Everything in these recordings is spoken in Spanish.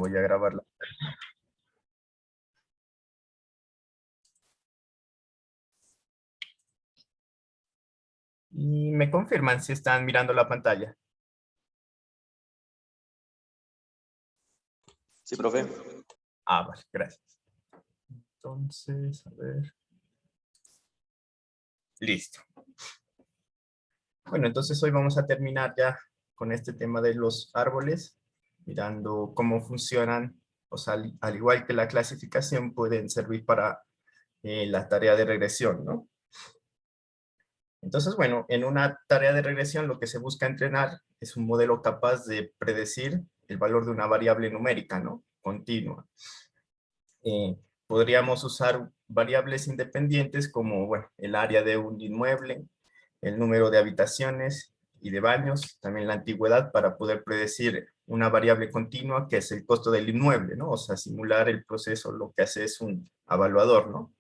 Voy a grabarla. Y me confirman si están mirando la pantalla. Sí, profe. Vale, gracias. Entonces, a ver. Listo. Bueno, entonces hoy vamos a terminar ya con este tema de los árboles, mirando cómo funcionan, o sea, al igual que la clasificación, pueden servir para la tarea de regresión, ¿no? Entonces, bueno, en una tarea de regresión lo que se busca entrenar es un modelo capaz de predecir el valor de una variable numérica, ¿no? Continua. Podríamos usar variables independientes como, bueno, el área de un inmueble, el número de habitaciones y de baños, también la antigüedad para poder predecir una variable continua que es el costo del inmueble, ¿no? O sea, simular el proceso lo que hace es un evaluador, ¿no?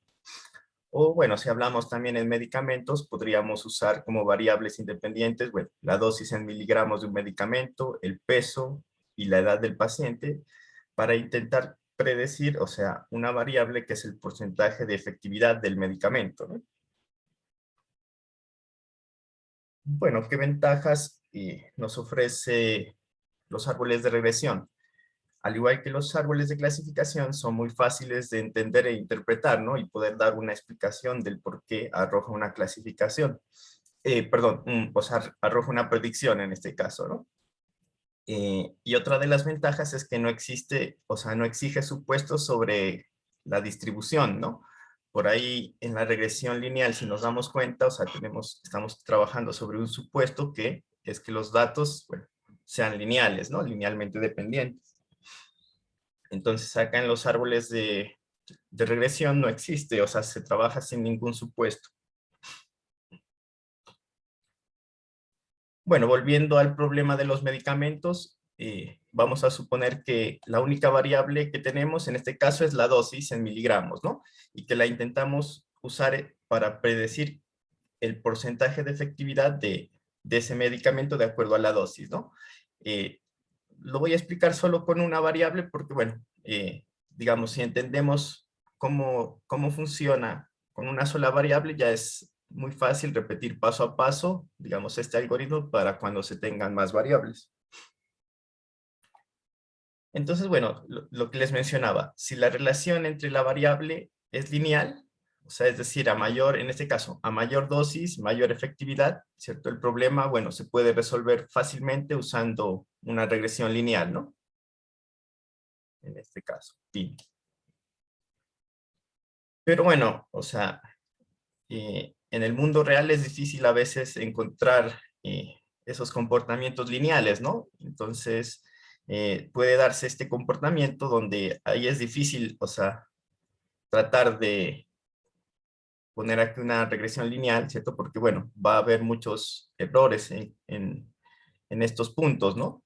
O bueno, si hablamos también en medicamentos, podríamos usar como variables independientes, bueno, la dosis en miligramos de un medicamento, el peso y la edad del paciente, para intentar predecir, o sea, una variable que es el porcentaje de efectividad del medicamento, ¿no? Bueno, ¿qué ventajas nos ofrece los árboles de regresión? Al igual que los árboles de clasificación, son muy fáciles de entender e interpretar, ¿no? Y poder dar una explicación del por qué arroja una clasificación. Perdón, o sea, arroja una predicción en este caso, ¿no? Y otra de las ventajas es que no existe, o sea, no exige supuestos sobre la distribución, ¿no? Por ahí en la regresión lineal, si nos damos cuenta, o sea, estamos trabajando sobre un supuesto que es que los datos, bueno, sean lineales, ¿no? Linealmente dependientes. Entonces acá en los árboles de regresión no existe, o sea, se trabaja sin ningún supuesto. Bueno, volviendo al problema de los medicamentos, vamos a suponer que la única variable que tenemos en este caso es la dosis en miligramos, ¿no? Y que la intentamos usar para predecir el porcentaje de efectividad de ese medicamento de acuerdo a la dosis, ¿no? Eh, lo voy a explicar solo con una variable porque, bueno, digamos, si entendemos cómo funciona con una sola variable, ya es muy fácil repetir paso a paso, digamos, este algoritmo para cuando se tengan más variables. Entonces, bueno, lo que les mencionaba, si la relación entre la variable es lineal, o sea, es decir, en este caso, a mayor dosis, mayor efectividad, ¿cierto? El problema, bueno, se puede resolver fácilmente usando una regresión lineal, ¿no? En este caso, pi. Pero bueno, o sea, en el mundo real es difícil a veces encontrar esos comportamientos lineales, ¿no? Entonces, puede darse este comportamiento donde ahí es difícil, o sea, tratar de poner aquí una regresión lineal, ¿cierto? Porque, bueno, va a haber muchos errores en estos puntos, ¿no?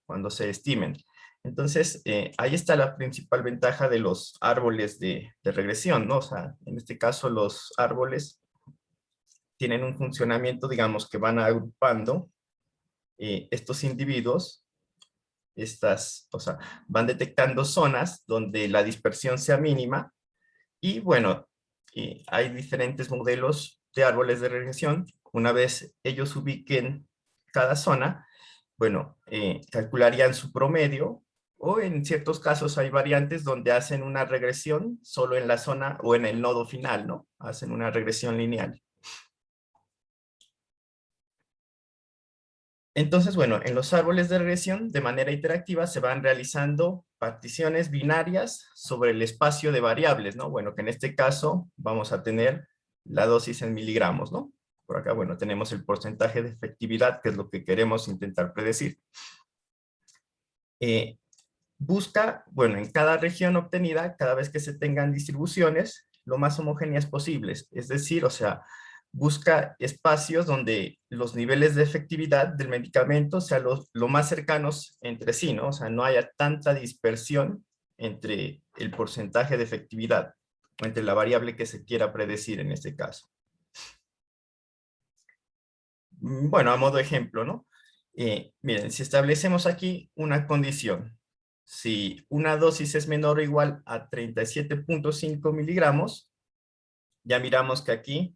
Cuando se estimen. Entonces, ahí está la principal ventaja de los árboles de regresión, ¿no? O sea, en este caso los árboles tienen un funcionamiento, digamos, que van agrupando estos individuos, o sea, van detectando zonas donde la dispersión sea mínima y bueno, hay diferentes modelos de árboles de regresión. Una vez ellos ubiquen cada zona, bueno, calcularían su promedio o en ciertos casos hay variantes donde hacen una regresión solo en la zona o en el nodo final, ¿no? Hacen una regresión lineal. Entonces, bueno, en los árboles de regresión, de manera interactiva, se van realizando particiones binarias sobre el espacio de variables, ¿no? Bueno, que en este caso vamos a tener la dosis en miligramos, ¿no? Por acá, bueno, tenemos el porcentaje de efectividad, que es lo que queremos intentar predecir. Busca, bueno, en cada región obtenida, cada vez que se tengan distribuciones, lo más homogéneas posibles. Es decir, o sea, busca espacios donde los niveles de efectividad del medicamento sean lo más cercanos entre sí, ¿no? O sea, no haya tanta dispersión entre el porcentaje de efectividad o entre la variable que se quiera predecir en este caso. Bueno, a modo de ejemplo, ¿no? Miren, si establecemos aquí una condición, si una dosis es menor o igual a 37.5 miligramos, ya miramos que aquí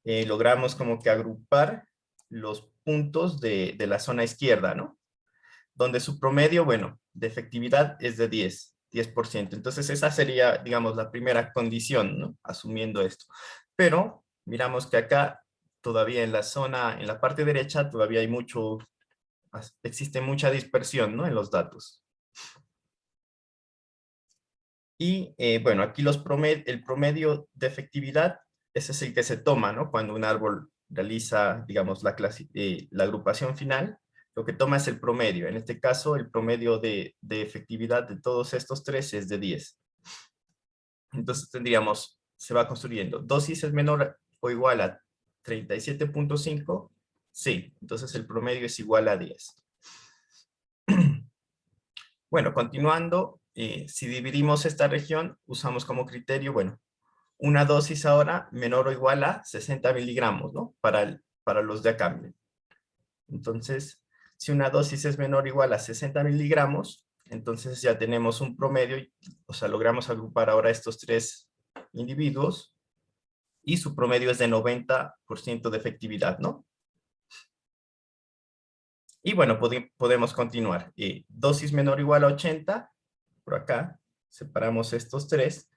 logramos como que agrupar los puntos de la zona izquierda, ¿no? Donde su promedio, bueno, de efectividad es de 10%. Entonces esa sería, digamos, la primera condición, ¿no? Asumiendo esto. Pero miramos que acá todavía en la zona, en la parte derecha, todavía hay existe mucha dispersión, ¿no? En los datos. Y bueno, aquí el promedio de efectividad, ese es el que se toma, ¿no? Cuando un árbol realiza, digamos, la agrupación final, lo que toma es el promedio. En este caso, el promedio de efectividad de todos estos tres es de 10. Entonces tendríamos, se va construyendo, dosis es menor o igual a 37.5, sí, entonces el promedio es igual a 10. Bueno, continuando, si dividimos esta región, usamos como criterio, bueno, una dosis ahora menor o igual a 60 miligramos, ¿no? Para los de acá. Entonces, si una dosis es menor o igual a 60 miligramos, entonces ya tenemos un promedio, o sea, logramos agrupar ahora estos tres individuos y su promedio es de 90% de efectividad, ¿no? Y bueno, podemos continuar. Dosis menor o igual a 80, por acá, separamos estos tres.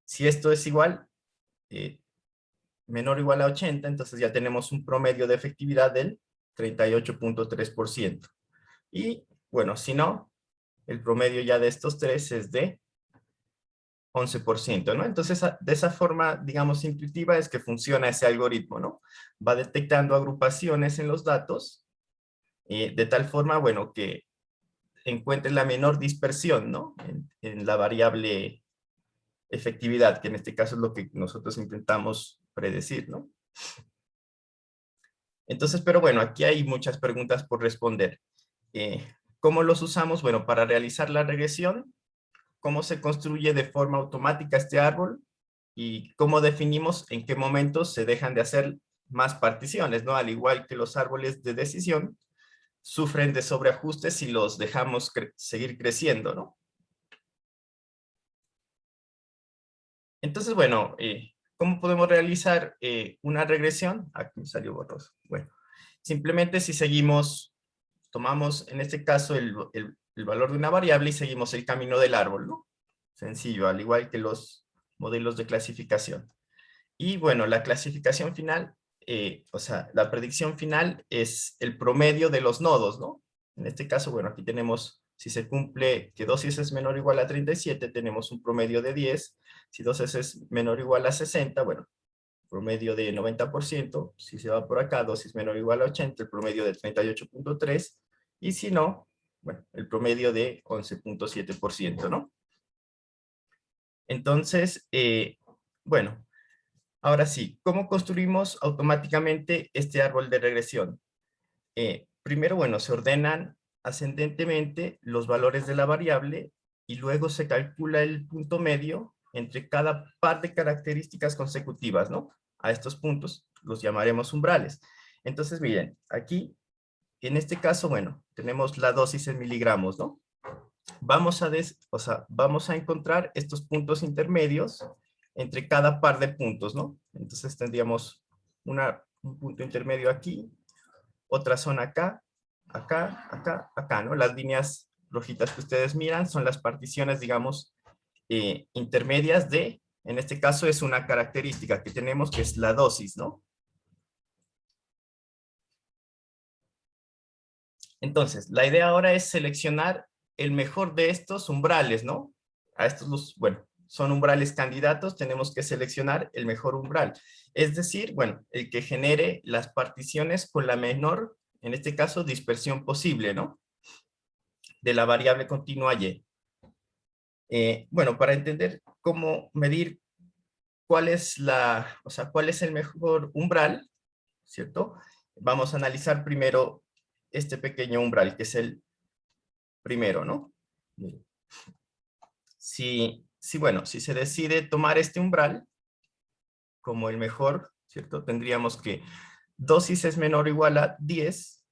Si esto es igual, menor o igual a 80, entonces ya tenemos un promedio de efectividad del 38.3%. Y bueno, si no, el promedio ya de estos tres es de 11%, ¿no? Entonces, de esa forma, digamos, intuitiva es que funciona ese algoritmo, ¿no? Va detectando agrupaciones en los datos, de tal forma, bueno, que encuentre la menor dispersión, ¿no? En la variable efectividad, que en este caso es lo que nosotros intentamos predecir, ¿no? Entonces, pero bueno, aquí hay muchas preguntas por responder. ¿Cómo los usamos? Bueno, para realizar la regresión, ¿cómo se construye de forma automática este árbol? Y cómo definimos en qué momentos se dejan de hacer más particiones, ¿no? Al igual que los árboles de decisión, sufren de sobreajustes si los dejamos seguir creciendo, ¿no? Entonces, bueno, ¿cómo podemos realizar una regresión? Aquí me salió borroso. Bueno, simplemente si seguimos, tomamos en este caso el valor de una variable y seguimos el camino del árbol, ¿no? Sencillo, al igual que los modelos de clasificación. Y bueno, la clasificación final, o sea, la predicción final es el promedio de los nodos, ¿no? En este caso, bueno, aquí tenemos, si se cumple que dosis es menor o igual a 37, tenemos un promedio de 10. Si dosis es menor o igual a 60, bueno, promedio de 90%. Si se va por acá, dosis menor o igual a 80, el promedio de 38.3. Y si no, bueno, el promedio de 11.7%, ¿no? Entonces, bueno, ahora sí, ¿cómo construimos automáticamente este árbol de regresión? Primero, bueno, se ordenan ascendentemente los valores de la variable y luego se calcula el punto medio entre cada par de características consecutivas, ¿no? A estos puntos los llamaremos umbrales. Entonces, miren, aquí, en este caso, bueno, tenemos la dosis en miligramos, ¿no? Vamos a encontrar estos puntos intermedios entre cada par de puntos, ¿no? Entonces tendríamos un punto intermedio aquí, otra zona acá, acá, acá, acá, ¿no? Las líneas rojitas que ustedes miran son las particiones, digamos, intermedias en este caso es una característica que tenemos que es la dosis, ¿no? Entonces, la idea ahora es seleccionar el mejor de estos umbrales, ¿no? A estos bueno, son umbrales candidatos, tenemos que seleccionar el mejor umbral. Es decir, bueno, el que genere las particiones con la menor, en este caso, dispersión posible, ¿no? De la variable continua y. Bueno, para entender cómo medir cuál es cuál es el mejor umbral, ¿cierto? Vamos a analizar primero este pequeño umbral, que es el primero, ¿no? Bueno, si se decide tomar este umbral como el mejor, ¿cierto? Tendríamos que dosis es menor o igual a 10.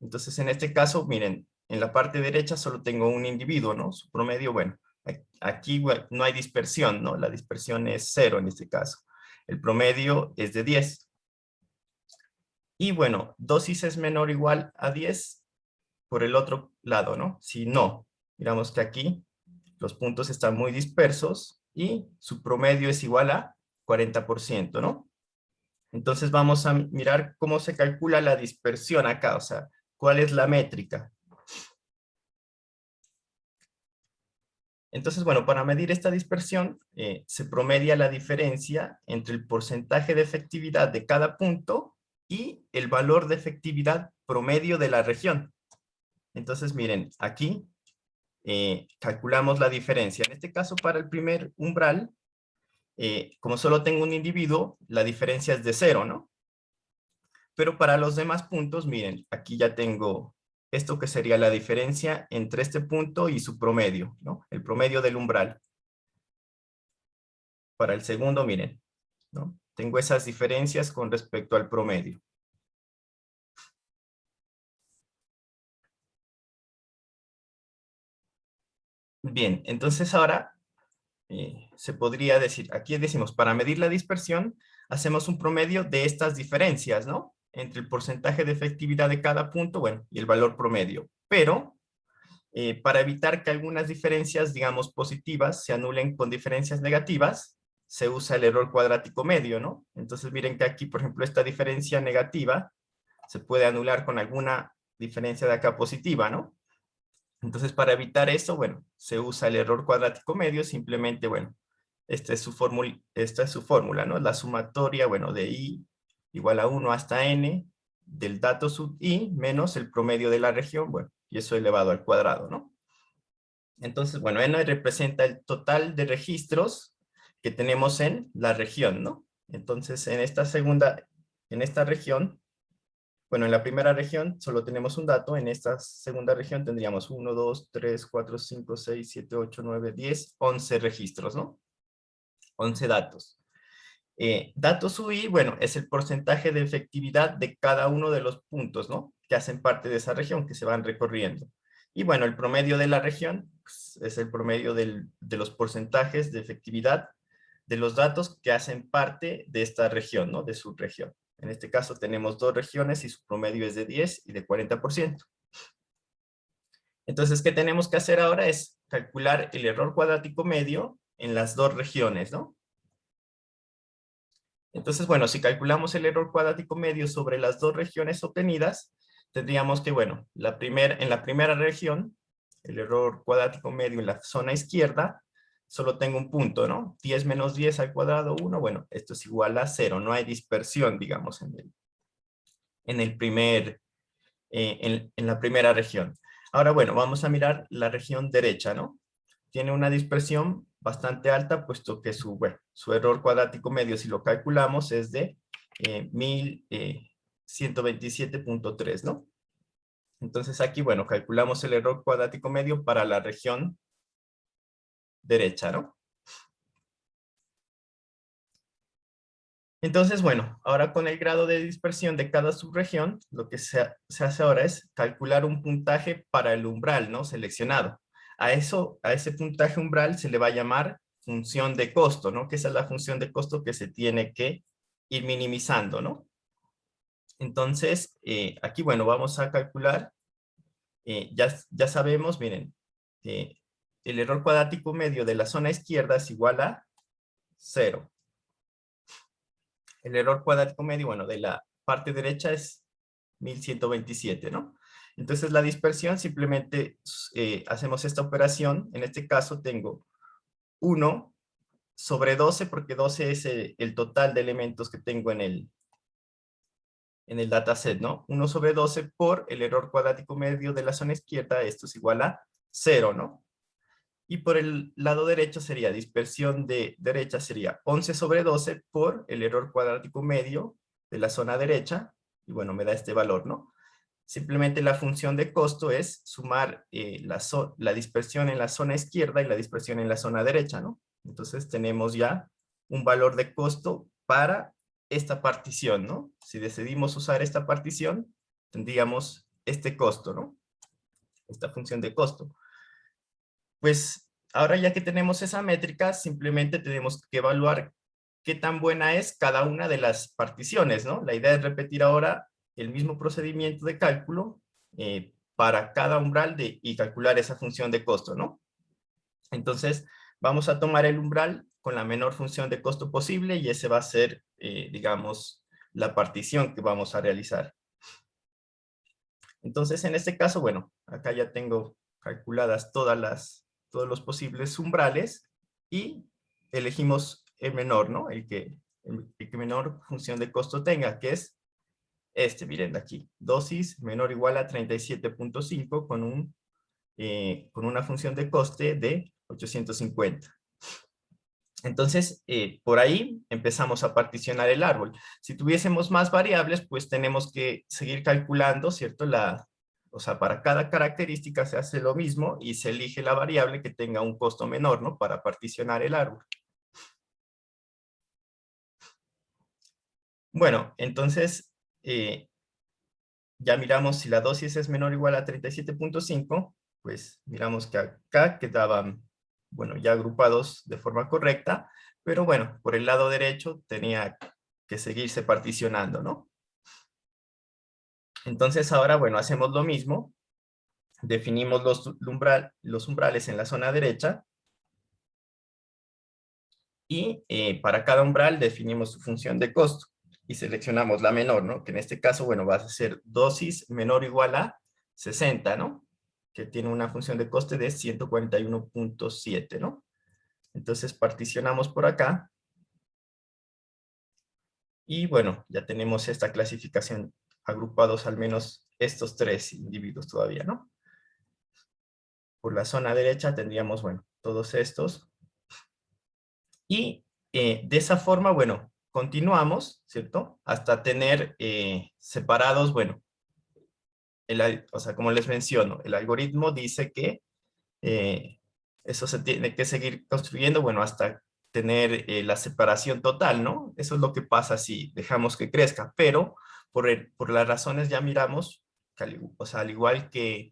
Entonces, en este caso, miren, en la parte derecha solo tengo un individuo, ¿no? Su promedio, bueno, aquí bueno, no hay dispersión, ¿no? La dispersión es 0 en este caso. El promedio es de 10. Y bueno, dosis es menor o igual a 10 por el otro lado, ¿no? Si no, miramos que aquí los puntos están muy dispersos y su promedio es igual a 40%, ¿no? Entonces vamos a mirar cómo se calcula la dispersión acá, o sea, cuál es la métrica. Entonces, bueno, para medir esta dispersión, se promedia la diferencia entre el porcentaje de efectividad de cada punto y el valor de efectividad promedio de la región. Entonces, miren, aquí calculamos la diferencia. En este caso, para el primer umbral, como solo tengo un individuo, la diferencia es de 0, ¿no? Pero para los demás puntos, miren, aquí ya tengo esto que sería la diferencia entre este punto y su promedio, ¿no? El promedio del umbral. Para el segundo, miren, ¿no? Tengo esas diferencias con respecto al promedio. Bien, entonces ahora se podría decir, aquí decimos, para medir la dispersión, hacemos un promedio de estas diferencias, ¿no? Entre el porcentaje de efectividad de cada punto, bueno, y el valor promedio. Pero, para evitar que algunas diferencias, digamos, positivas, se anulen con diferencias negativas, se usa el error cuadrático medio, ¿no? Entonces miren que aquí, por ejemplo, esta diferencia negativa se puede anular con alguna diferencia de acá positiva, ¿no? Entonces, para evitar eso, bueno, se usa el error cuadrático medio, simplemente, bueno, esta es su fórmula, ¿no? La sumatoria, bueno, de i igual a 1 hasta n del dato sub i menos el promedio de la región, bueno, y eso elevado al cuadrado, ¿no? Entonces, bueno, n representa el total de registros que tenemos en la región, ¿no? Entonces, en esta región, bueno, en la primera región solo tenemos un dato, en esta segunda región tendríamos 1, 2, 3, 4, 5, 6, 7, 8, 9, 10, 11 registros, ¿no? 11 datos. Datos UI, bueno, es el porcentaje de efectividad de cada uno de los puntos, ¿no? Que hacen parte de esa región, que se van recorriendo. Y bueno, el promedio de la región pues, es el promedio de los porcentajes de efectividad de los datos que hacen parte de esta región, ¿no? De su región. En este caso tenemos dos regiones y su promedio es de 10 y de 40%. Entonces, ¿qué tenemos que hacer ahora? Es calcular el error cuadrático medio en las dos regiones, ¿no? Entonces, bueno, si calculamos el error cuadrático medio sobre las dos regiones obtenidas, tendríamos que, bueno, en la primera región, el error cuadrático medio en la zona izquierda, solo tengo un punto, ¿no? 10 menos 10 al cuadrado, 1, bueno, esto es igual a 0, no hay dispersión, digamos, en el primer, en la primera región. Ahora, bueno, vamos a mirar la región derecha, ¿no? Tiene una dispersión bastante alta, puesto que su error cuadrático medio, si lo calculamos, es de 1127.3, ¿no? Entonces aquí, bueno, calculamos el error cuadrático medio para la región derecha, ¿no? Entonces, bueno, ahora con el grado de dispersión de cada subregión, lo que se hace ahora es calcular un puntaje para el umbral, ¿no? Seleccionado. A ese puntaje umbral se le va a llamar función de costo, ¿no? Que esa es la función de costo que se tiene que ir minimizando, ¿no? Entonces, aquí, bueno, vamos a calcular, ya sabemos, miren, el error cuadrático medio de la zona izquierda es igual a 0. El error cuadrático medio, bueno, de la parte derecha es 1127, ¿no? Entonces la dispersión simplemente hacemos esta operación. En este caso tengo 1 sobre 12, porque 12 es el total de elementos que tengo en el dataset, ¿no? 1 sobre 12 por el error cuadrático medio de la zona izquierda, esto es igual a 0, ¿no? Y por el lado derecho sería, dispersión de derecha sería 11 sobre 12 por el error cuadrático medio de la zona derecha, y bueno, me da este valor, ¿no? Simplemente la función de costo es sumar la dispersión en la zona izquierda y la dispersión en la zona derecha, ¿no? Entonces tenemos ya un valor de costo para esta partición, ¿no? Si decidimos usar esta partición, tendríamos este costo, ¿no? esta función de costo. Pues ahora ya que tenemos esa métrica, simplemente tenemos que evaluar qué tan buena es cada una de las particiones, ¿no? La idea es repetir ahora el mismo procedimiento de cálculo para cada umbral y calcular esa función de costo, ¿no? Entonces, vamos a tomar el umbral con la menor función de costo posible y ese va a ser, digamos, la partición que vamos a realizar. Entonces, en este caso, bueno, acá ya tengo calculadas todos los posibles umbrales y elegimos el menor, ¿no? El que menor función de costo tenga, que es este, miren de aquí, dosis menor o igual a 37.5 con una función de coste de 850. Entonces, por ahí empezamos a particionar el árbol. Si tuviésemos más variables, pues tenemos que seguir calculando, ¿cierto? O sea, para cada característica se hace lo mismo y se elige la variable que tenga un costo menor, ¿no? Para particionar el árbol. Bueno, entonces, ya miramos si la dosis es menor o igual a 37.5, pues miramos que acá quedaban, bueno, ya agrupados de forma correcta, pero bueno, por el lado derecho tenía que seguirse particionando, ¿no? Entonces ahora, bueno, hacemos lo mismo, definimos los umbrales en la zona derecha, y para cada umbral definimos su función de costo, y seleccionamos la menor, ¿no? Que en este caso, bueno, va a ser dosis menor o igual a 60, ¿no? Que tiene una función de coste de 141.7, ¿no? Entonces particionamos por acá. Y bueno, ya tenemos esta clasificación agrupados al menos estos tres individuos todavía, ¿no? Por la zona derecha tendríamos, bueno, todos estos. Y de esa forma, bueno, continuamos, ¿cierto? Hasta tener separados, bueno, o sea, como les menciono, el algoritmo dice que eso se tiene que seguir construyendo, bueno, hasta tener la separación total, ¿no? Eso es lo que pasa si dejamos que crezca, pero por las razones ya miramos, o sea, al igual que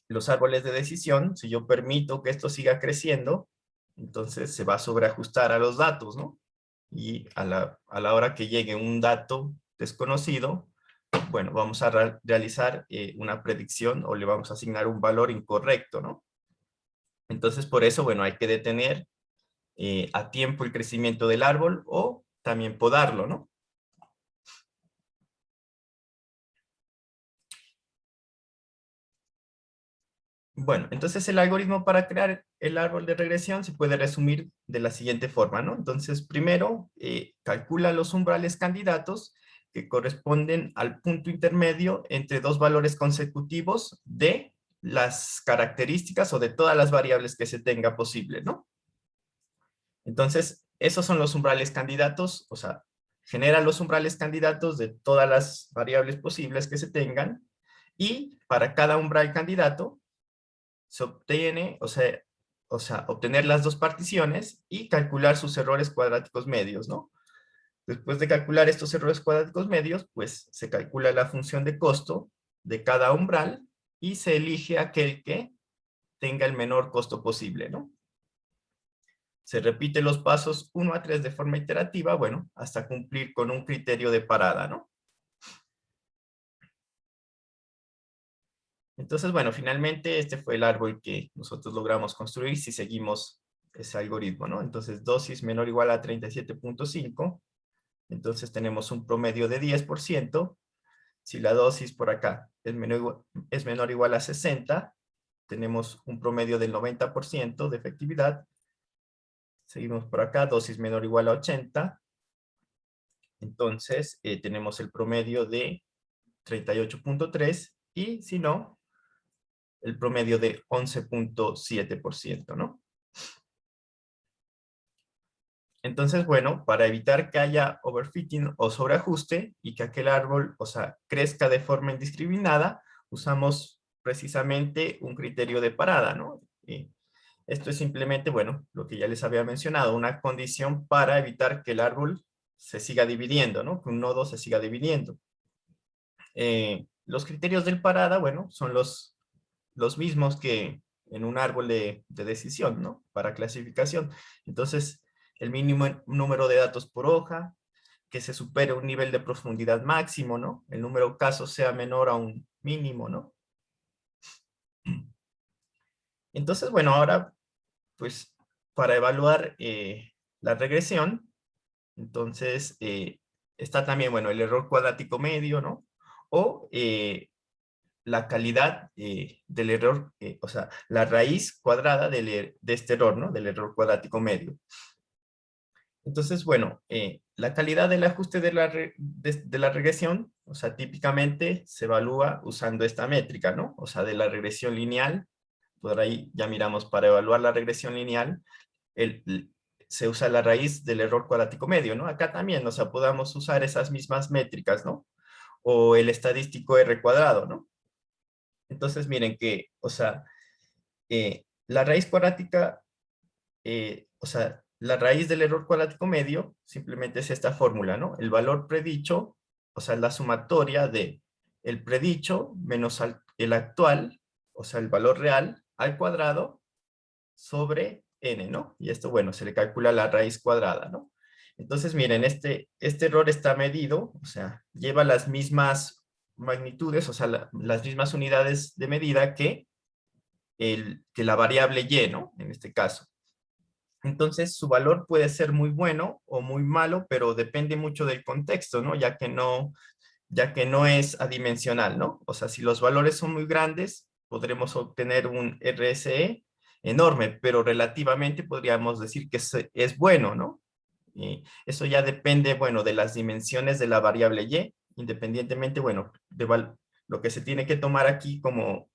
los árboles de decisión, si yo permito que esto siga creciendo, entonces se va a sobreajustar a los datos, ¿no? Y a la hora que llegue un dato desconocido, bueno, vamos a realizar una predicción o le vamos a asignar un valor incorrecto, ¿no? Entonces, por eso, bueno, hay que detener a tiempo el crecimiento del árbol o también podarlo, ¿no? Bueno, entonces el algoritmo para crear el árbol de regresión se puede resumir de la siguiente forma, ¿no? Entonces, primero, calcula los umbrales candidatos que corresponden al punto intermedio entre dos valores consecutivos de las características o de todas las variables que se tenga posible, ¿no? Entonces, esos son los umbrales candidatos, o sea, genera los umbrales candidatos de todas las variables posibles que se tengan y para cada umbral candidato se obtiene, o sea, obtener las dos particiones y calcular sus errores cuadráticos medios, ¿no? Después de calcular estos errores cuadráticos medios, pues se calcula la función de costo de cada umbral y se elige aquel que tenga el menor costo posible, ¿no? Se repite los pasos 1 a 3 de forma iterativa, bueno, hasta cumplir con un criterio de parada, ¿no? Entonces, bueno, finalmente este fue el árbol que nosotros logramos construir si seguimos ese algoritmo, ¿no? Entonces, dosis menor o igual a 37.5, entonces tenemos un promedio de 10%. Si la dosis por acá es menor o igual a 60, tenemos un promedio del 90% de efectividad. Seguimos por acá, dosis menor o igual a 80, entonces tenemos el promedio de 38.3 y si no, el promedio de 11.7%, ¿no? Entonces, bueno, para evitar que haya overfitting o sobreajuste y que aquel árbol, o sea, crezca de forma indiscriminada, usamos precisamente un criterio de parada, ¿no? Y esto es simplemente, bueno, lo que ya les había mencionado, una condición para evitar que el árbol se siga dividiendo, ¿no? Que un nodo se siga dividiendo. los criterios del parada, bueno, son los mismos que en un árbol de decisión, ¿no? Para clasificación. Entonces, el mínimo número de datos por hoja, que se supere un nivel de profundidad máximo, ¿no? El número de casos sea menor a un mínimo, ¿no? Entonces, bueno, ahora, pues, para evaluar la regresión, entonces, está también, bueno, el error cuadrático medio, ¿no? O la calidad del error, o sea, la raíz cuadrada de este error, ¿no? Del error cuadrático medio. Entonces, bueno, la calidad del ajuste de la regresión, o sea, típicamente se evalúa usando esta métrica, ¿no? O sea, de la regresión lineal, por ahí ya miramos para evaluar la regresión lineal, se usa la raíz del error cuadrático medio, ¿no? Acá también, o sea, podamos usar esas mismas métricas, ¿no? O el estadístico R cuadrado, ¿no? Entonces, miren que, o sea, la raíz cuadrática, o sea, la raíz del error cuadrático medio simplemente es esta fórmula, ¿no? El valor predicho, o sea, la sumatoria de el predicho menos el actual, o sea, el valor real, al cuadrado sobre n, ¿no? Y esto, bueno, se le calcula la raíz cuadrada, ¿no? Entonces, miren, este error está medido, o sea, lleva las mismas magnitudes, o sea, las mismas unidades de medida que la variable y, ¿no? En este caso. Entonces, su valor puede ser muy bueno o muy malo, pero depende mucho del contexto, ¿no? Ya que no es adimensional, ¿no? O sea, si los valores son muy grandes, podremos obtener un RSE enorme, pero relativamente podríamos decir que es bueno, ¿no? Y eso ya depende, bueno, de las dimensiones de la variable y, independientemente, bueno, lo que se tiene que tomar aquí como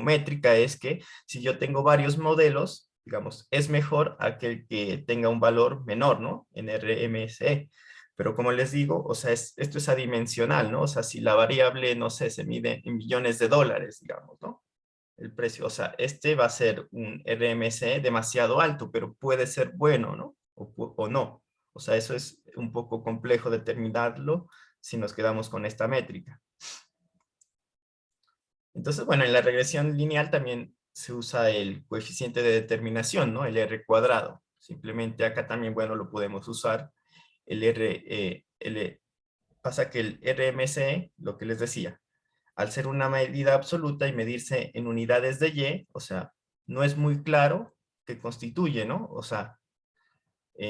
métrica es que si yo tengo varios modelos, digamos, es mejor aquel que tenga un valor menor, ¿no? En RMSE. Pero como les digo, o sea, esto es adimensional, ¿no? O sea, si la variable, no sé, se mide en millones de dólares, digamos, ¿no? El precio, o sea, este va a ser un RMSE demasiado alto, pero puede ser bueno, ¿no? O no. O sea, eso es un poco complejo determinarlo si nos quedamos con esta métrica. Entonces, bueno, en la regresión lineal también se usa el coeficiente de determinación, ¿no? El R cuadrado. Simplemente acá también, bueno, lo podemos usar. Pasa que el RMSE, lo que les decía, al ser una medida absoluta y medirse en unidades de Y, o sea, no es muy claro qué constituye, ¿no? O sea,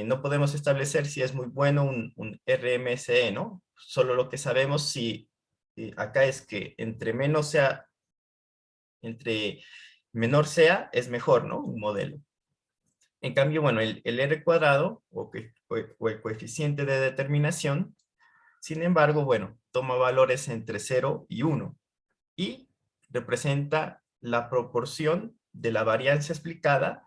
no podemos establecer si es muy bueno un RMSE, ¿no? Solo lo que sabemos si acá es que entre menor sea, es mejor, ¿no? Un modelo. En cambio, bueno, el R cuadrado o el coeficiente de determinación, sin embargo, bueno, toma valores entre 0 y 1 y representa la proporción de la varianza explicada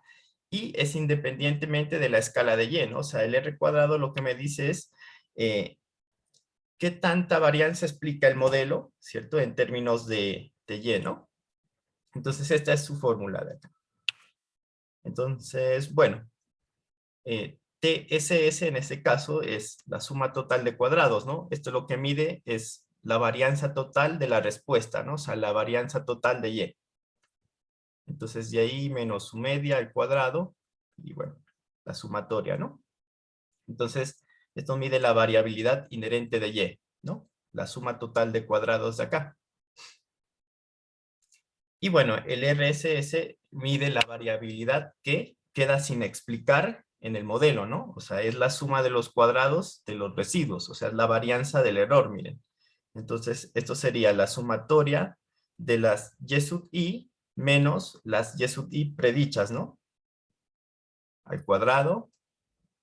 y es independientemente de la escala de y, ¿no? O sea, el R cuadrado lo que me dice es qué tanta varianza explica el modelo, ¿cierto? En términos de y, ¿no? Entonces esta es su fórmula de acá. Entonces, bueno, TSS en este caso es la suma total de cuadrados, ¿no? Esto lo que mide es la varianza total de la respuesta, ¿no? O sea, la varianza total de y. Entonces, de ahí menos su media al cuadrado, y bueno, la sumatoria, ¿no? Entonces, esto mide la variabilidad inherente de y, ¿no? La suma total de cuadrados de acá. Y bueno, el RSS mide la variabilidad que queda sin explicar en el modelo, ¿no? O sea, es la suma de los cuadrados de los residuos, o sea, es la varianza del error, miren. Entonces, esto sería la sumatoria de las y sub i menos las y sub i predichas, ¿no? Al cuadrado,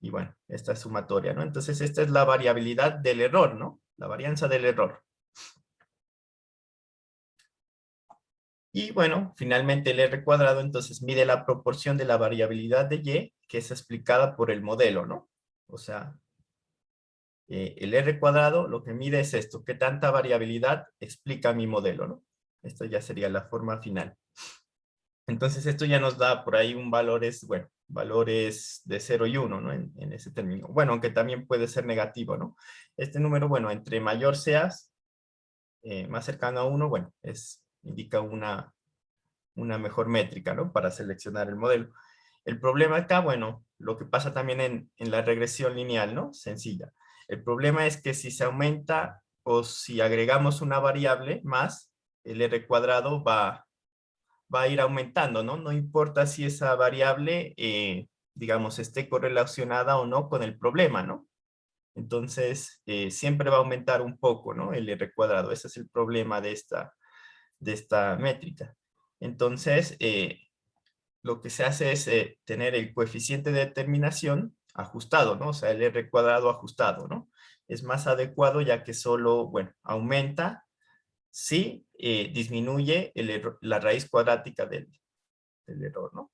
y bueno, esta es sumatoria, ¿no? Entonces, esta es la variabilidad del error, ¿no? La varianza del error. Y bueno, finalmente el R cuadrado entonces mide la proporción de la variabilidad de Y que es explicada por el modelo, ¿no? O sea, el R cuadrado lo que mide es esto, qué tanta variabilidad explica mi modelo, ¿no? Esto ya sería la forma final. Entonces esto ya nos da por ahí bueno, valores de 0 y 1, ¿no? En ese término. Bueno, aunque también puede ser negativo, ¿no? Este número, bueno, entre mayor seas, más cercano a 1, bueno, indica una mejor métrica, ¿no? Para seleccionar el modelo. El problema acá, bueno, lo que pasa también en la regresión lineal, ¿no? Sencilla. El problema es que si se aumenta o si agregamos una variable más, el R cuadrado va a ir aumentando, ¿no? No importa si esa variable, digamos, esté correlacionada o no con el problema, ¿no? Entonces, siempre va a aumentar un poco, ¿no? El R cuadrado. Ese es el problema de esta métrica. Entonces, lo que se hace es tener el coeficiente de determinación ajustado, ¿no? O sea, el R cuadrado ajustado, ¿no? Es más adecuado ya que solo, bueno, aumenta si disminuye la raíz cuadrática del error, ¿no?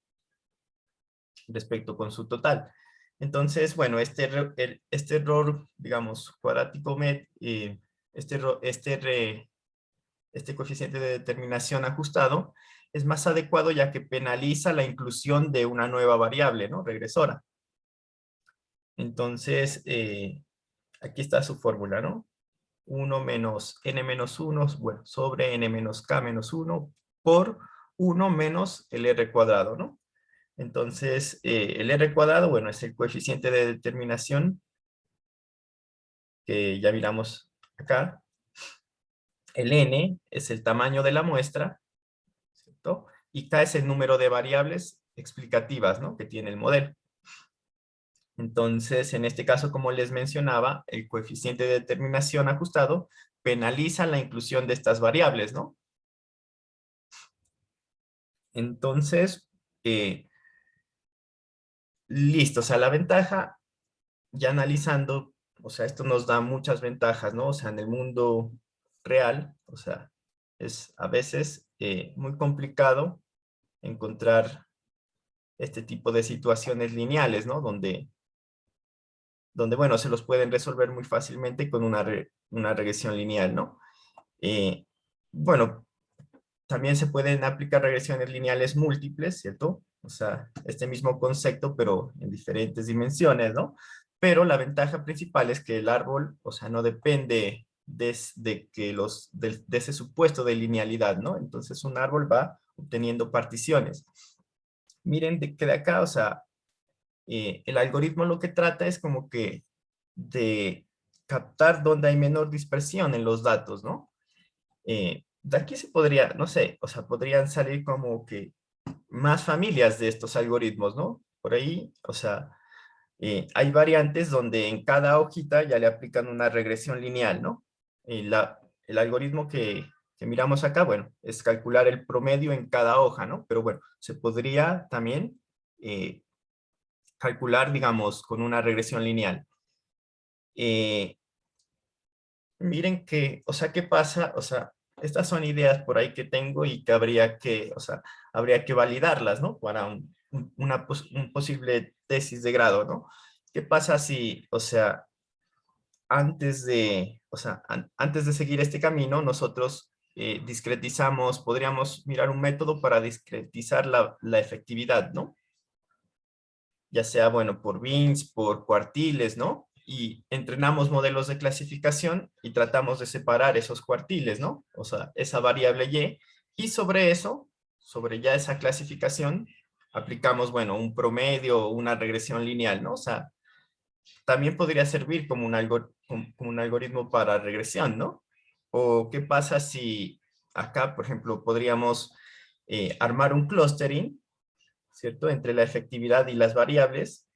Respecto con su total. Entonces, bueno, este error, digamos, cuadrático, este coeficiente de determinación ajustado, es más adecuado ya que penaliza la inclusión de una nueva variable, ¿no? Regresora. Entonces, aquí está su fórmula, ¿no? 1 menos n menos 1, bueno, sobre n menos k menos 1 por 1 menos el r cuadrado, ¿no? Entonces, el r cuadrado, bueno, es el coeficiente de determinación que ya miramos acá. El n es el tamaño de la muestra, ¿cierto? Y k es el número de variables explicativas, ¿no? Que tiene el modelo. Entonces, en este caso, como les mencionaba, el coeficiente de determinación ajustado penaliza la inclusión de estas variables, ¿no? Entonces, listo, o sea, la ventaja, ya analizando, o sea, esto nos da muchas ventajas, ¿no? O sea, en el mundo real, o sea, es a veces muy complicado encontrar este tipo de situaciones lineales, ¿no? Donde bueno, se los pueden resolver muy fácilmente con una regresión lineal, ¿no? Eh, bueno, también se pueden aplicar regresiones lineales múltiples, ¿cierto? O sea, este mismo concepto, pero en diferentes dimensiones, ¿no? Pero la ventaja principal es que el árbol, o sea, no depende de ese supuesto de linealidad, ¿no? Entonces un árbol va obteniendo particiones. Miren que de acá, o sea, el algoritmo lo que trata es como que de captar donde hay menor dispersión en los datos, ¿no? De aquí se podría, no sé, o sea, podrían salir como que más familias de estos algoritmos, ¿no? Por ahí, o sea, hay variantes donde en cada hojita ya le aplican una regresión lineal, ¿no? El algoritmo que miramos acá, bueno, es calcular el promedio en cada hoja, ¿no? Pero bueno, se podría también calcular, digamos, con una regresión lineal. Eh, Miren que, o sea, ¿qué pasa? O sea, estas son ideas por ahí que tengo y que o sea, habría que validarlas, ¿no? Para un posible tesis de grado, ¿no? ¿Qué pasa si, o sea, antes de seguir este camino, nosotros discretizamos, podríamos mirar un método para discretizar la efectividad, ¿no? Ya sea, bueno, por bins, por cuartiles, ¿no? Y entrenamos modelos de clasificación y tratamos de separar esos cuartiles, ¿no? O sea, esa variable y sobre eso, sobre ya esa clasificación, aplicamos, bueno, un promedio o una regresión lineal, ¿no? O sea, también podría servir como como un algoritmo para regresión, ¿no? O qué pasa si acá, por ejemplo, podríamos armar un clustering, ¿cierto? Entre la efectividad y las variables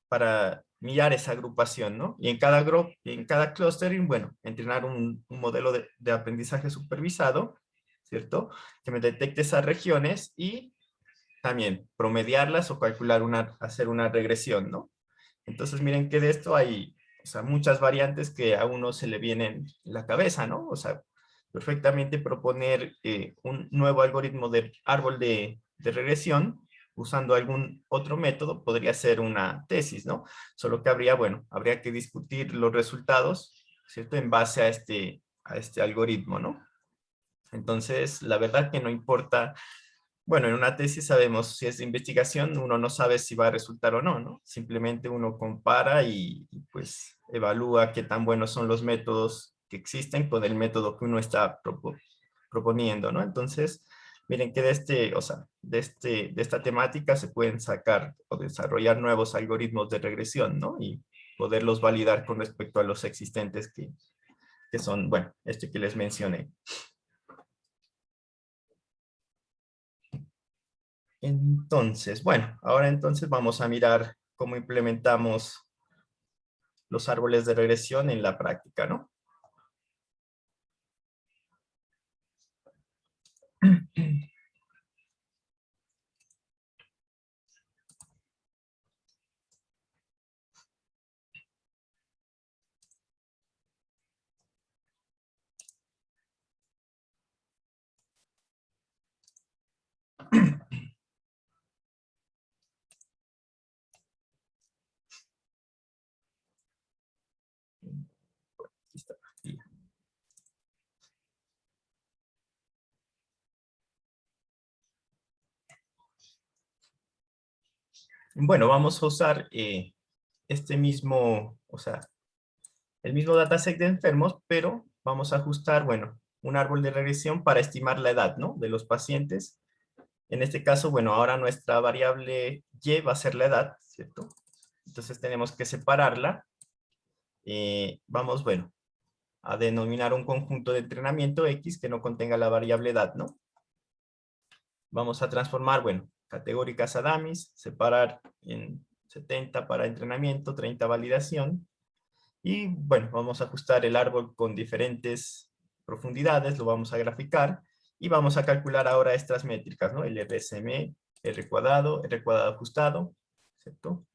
para mirar esa agrupación, ¿no? Y en cada clustering, bueno, entrenar un modelo de aprendizaje supervisado, ¿cierto? Que me detecte esas regiones y también promediarlas o hacer una regresión, ¿no? Entonces miren que de esto hay, o sea, muchas variantes que a uno se le vienen en la cabeza, ¿no? O sea, perfectamente proponer un nuevo algoritmo de árbol de regresión usando algún otro método podría ser una tesis, ¿no? Solo que bueno, habría que discutir los resultados, ¿cierto? En base a este algoritmo, ¿no? Entonces, la verdad que no importa, bueno, en una tesis sabemos si es de investigación, uno no sabe si va a resultar o no, ¿no? Simplemente uno compara y pues evalúa qué tan buenos son los métodos que existen con el método que uno está proponiendo, ¿no? Entonces, miren que de o sea, de esta temática se pueden sacar o desarrollar nuevos algoritmos de regresión, ¿no? Y poderlos validar con respecto a los existentes que son, bueno, este que les mencioné. Entonces, bueno, ahora entonces vamos a mirar cómo implementamos los árboles de regresión en la práctica, ¿no? Listo. Bueno, vamos a usar este mismo, o sea, el mismo dataset de enfermos, pero vamos a ajustar, bueno, un árbol de regresión para estimar la edad, ¿no? De los pacientes. En este caso, bueno, ahora nuestra variable Y va a ser la edad, ¿cierto? Entonces tenemos que separarla. Vamos, bueno, a denominar un conjunto de entrenamiento X que no contenga la variable edad, ¿no? Vamos a transformar, bueno, categóricas a dummies, separar en 70 para entrenamiento, 30 validación. Y bueno, vamos a ajustar el árbol con diferentes profundidades, lo vamos a graficar y vamos a calcular ahora estas métricas, ¿no? El RSM, R cuadrado ajustado, ¿cierto?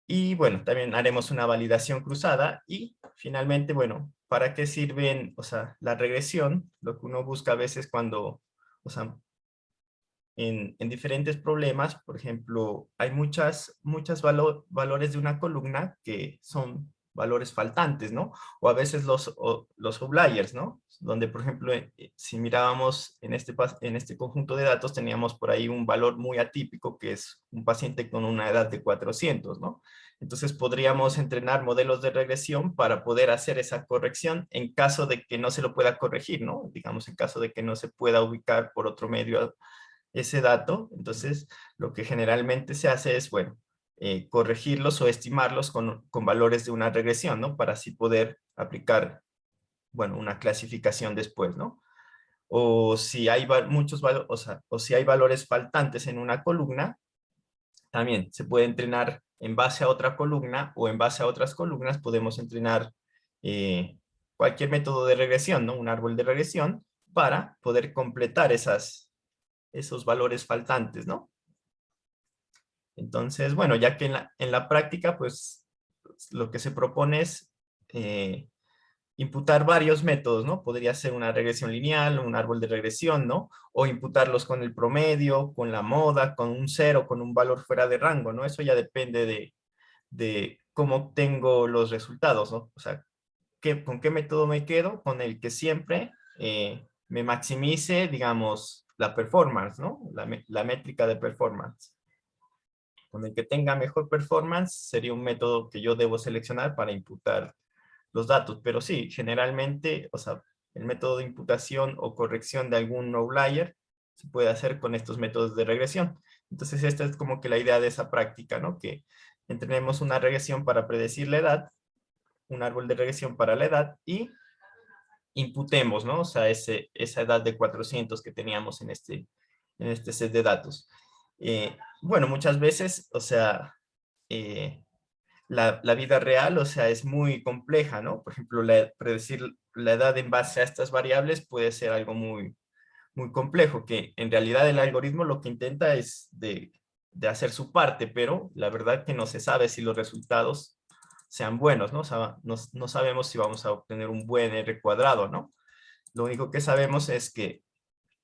Y bueno, también haremos una validación cruzada y finalmente, bueno, ¿para qué sirven, o sea, la regresión? Lo que uno busca a veces cuando, o sea, en diferentes problemas, por ejemplo, hay muchos valores de una columna que son valores faltantes, ¿no? O a veces los outliers, ¿no? Donde, por ejemplo, si mirábamos en este conjunto de datos, teníamos por ahí un valor muy atípico, que es un paciente con una edad de 400, ¿no? Entonces podríamos entrenar modelos de regresión para poder hacer esa corrección en caso de que no se lo pueda corregir, ¿no? Digamos, en caso de que no se pueda ubicar por otro medio ese dato. Entonces, lo que generalmente se hace es, bueno, corregirlos o estimarlos con valores de una regresión, ¿no? Para así poder aplicar, bueno, una clasificación después, ¿no? O si hay muchos valores, o si hay valores faltantes en una columna, también se puede entrenar en base a otra columna o en base a otras columnas, podemos entrenar cualquier método de regresión, ¿no? Un árbol de regresión para poder completar esos valores faltantes, ¿no? Entonces, bueno, ya que en la práctica, pues, lo que se propone es imputar varios métodos, ¿no? Podría ser una regresión lineal, un árbol de regresión, ¿no? O imputarlos con el promedio, con la moda, con un cero, con un valor fuera de rango, ¿no? Eso ya depende de cómo obtengo los resultados, ¿no? O sea, ¿con qué método me quedo? Con el que siempre me maximice, digamos, la performance, ¿no? La métrica de performance. Con el que tenga mejor performance sería un método que yo debo seleccionar para imputar los datos. Pero sí, generalmente, o sea, el método de imputación o corrección de algún outlier se puede hacer con estos métodos de regresión. Entonces, esta es como que la idea de esa práctica, ¿no? Que entrenemos una regresión para predecir la edad, un árbol de regresión para la edad y imputemos, ¿no? O sea, esa edad de 400 que teníamos en este set de datos. Bueno, muchas veces, o sea, la vida real, o sea, es muy compleja, ¿no? Por ejemplo, predecir la edad en base a estas variables puede ser algo muy complejo, que en realidad el algoritmo lo que intenta es de hacer su parte, pero la verdad que no se sabe si los resultados sean buenos, ¿no? O sea, no sabemos si vamos a obtener un buen R cuadrado, ¿no? Lo único que sabemos es que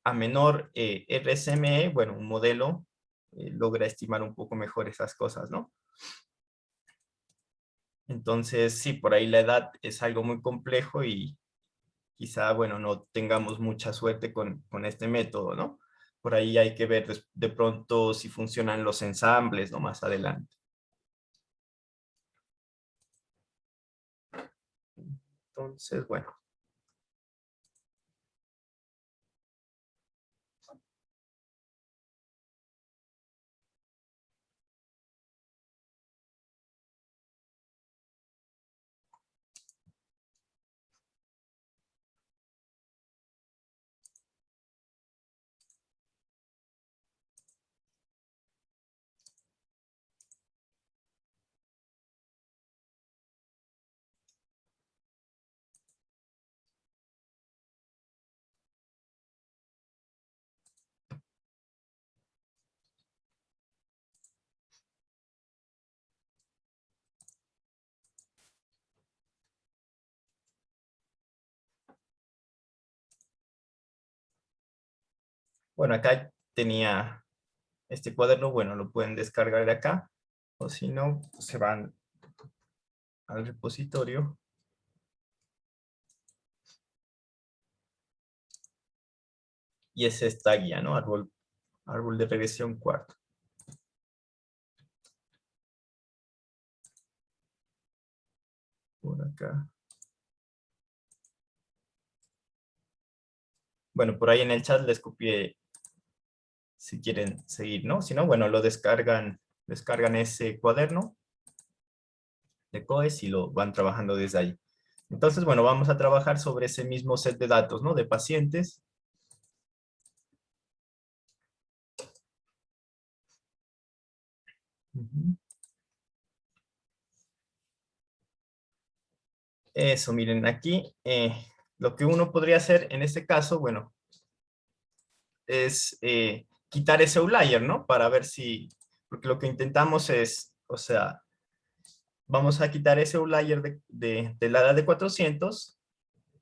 a menor RSME, bueno, un modelo logra estimar un poco mejor esas cosas, ¿no? Entonces, sí, por ahí la edad es algo muy complejo y quizá, bueno, no tengamos mucha suerte con este método, ¿no? Por ahí hay que ver de pronto si funcionan los ensambles, ¿no? Más adelante. Entonces, bueno. Bueno, acá tenía este cuaderno, bueno, lo pueden descargar de acá, o si no, se van al repositorio. Y es esta guía, ¿no? Árbol de regresión cuarto. Por acá. Bueno, por ahí en el chat les copié si quieren seguir, ¿no? Si no, bueno, lo descargan ese cuaderno de COES y lo van trabajando desde ahí. Entonces, bueno, vamos a trabajar sobre ese mismo set de datos, ¿no? De pacientes. Ujú. Eso, miren, aquí lo que uno podría hacer en este caso, bueno, es quitar ese outlier, ¿no? Para ver si, porque lo que intentamos es, o sea, vamos a quitar ese outlier de la edad de 400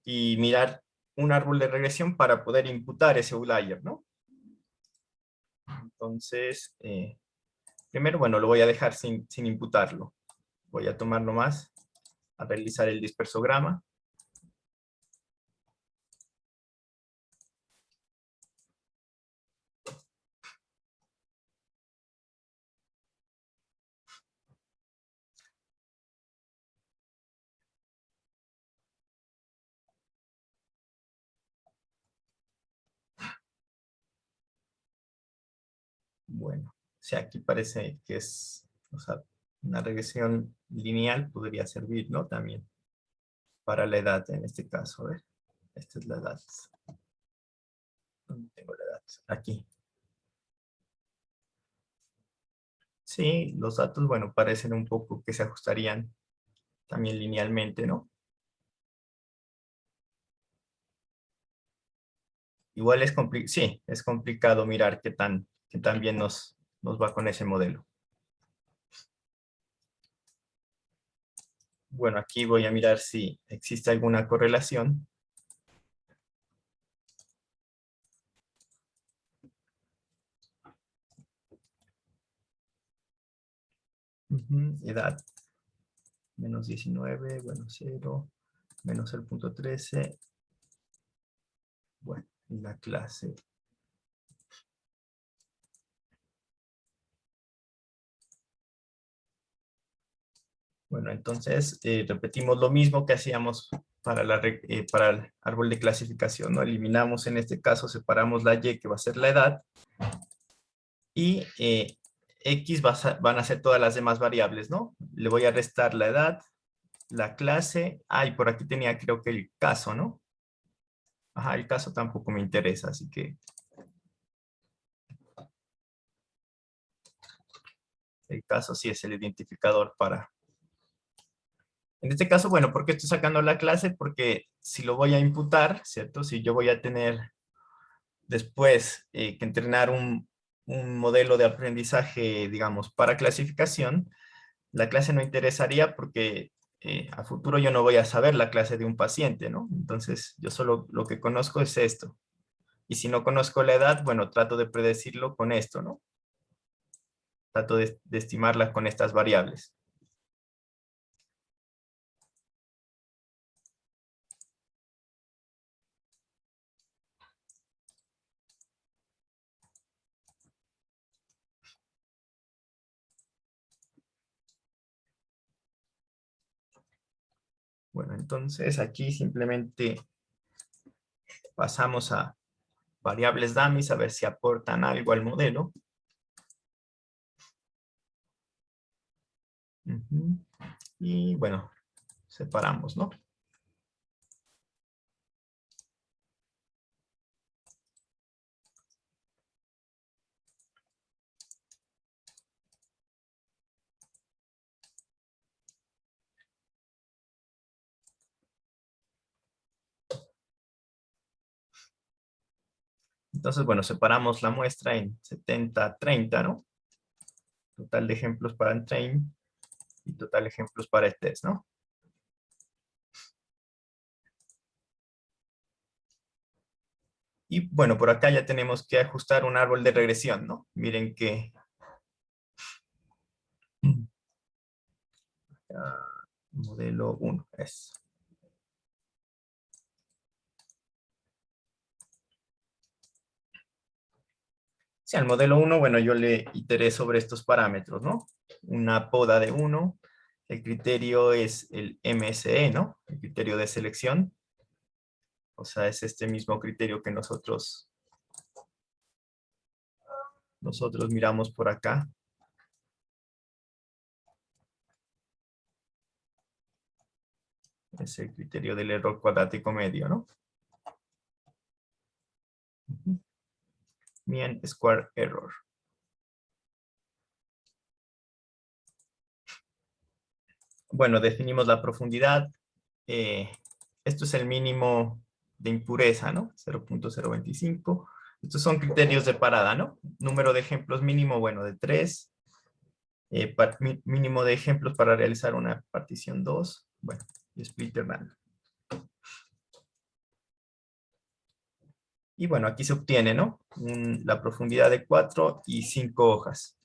y mirar un árbol de regresión para poder imputar ese outlier, ¿no? Entonces, primero, bueno, lo voy a dejar sin imputarlo. Voy a tomar nomás, a realizar el dispersograma. Bueno, o sea, aquí parece que es, o sea, una regresión lineal podría servir, ¿no? También para la edad en este caso, a ver. Esta es la edad. ¿Dónde tengo la edad? Aquí. Sí, los datos, bueno, parecen un poco que se ajustarían también linealmente, ¿no? Igual es complicado, sí, es complicado mirar qué tan bien nos va con ese modelo. Bueno, aquí voy a mirar si existe alguna correlación. Ujú, edad, menos 19, bueno, 0, menos el punto 13. Bueno, y la clase. Bueno, entonces repetimos lo mismo que hacíamos para el árbol de clasificación, ¿no? Eliminamos en este caso, separamos la Y, que va a ser la edad, y X van a ser todas las demás variables, ¿no? Le voy a restar la edad, la clase, y por aquí tenía creo que el caso, ¿no? Ajá, el caso tampoco me interesa, así que el caso sí es el identificador para... En este caso, bueno, ¿por qué estoy sacando la clase? Porque si lo voy a imputar, ¿cierto? Si yo voy a tener después que entrenar un modelo de aprendizaje, digamos, para clasificación, la clase no interesaría porque a futuro yo no voy a saber la clase de un paciente, ¿no? Entonces, yo solo lo que conozco es esto. Y si no conozco la edad, bueno, trato de predecirlo con esto, ¿no? Trato de estimarla con estas variables. Bueno, entonces aquí simplemente pasamos a variables dummies a ver si aportan algo al modelo. Ujú. Y bueno, separamos, ¿no? Entonces, bueno, separamos la muestra en 70-30, ¿no? Total de ejemplos para el train y total de ejemplos para el test, ¿no? Y bueno, por acá ya tenemos que ajustar un árbol de regresión, ¿no? Miren que modelo 1 es. Sí, al modelo 1, bueno, yo le iteré sobre estos parámetros, ¿no? Una poda de 1, el criterio es el MSE, ¿no? El criterio de selección, o sea, es este mismo criterio que nosotros miramos por acá. Es el criterio del error cuadrático medio, ¿no? Ujú. Mean Square Error. Bueno, definimos la profundidad. eh, Esto es el mínimo de impureza, ¿no? 0.025. Estos son criterios de parada, ¿no? Número de ejemplos mínimo, bueno, de 3. Mínimo de ejemplos para realizar una partición 2. Bueno, y splitter random. Y bueno, aquí se obtiene, ¿no? La profundidad de 4 y 5 hojas.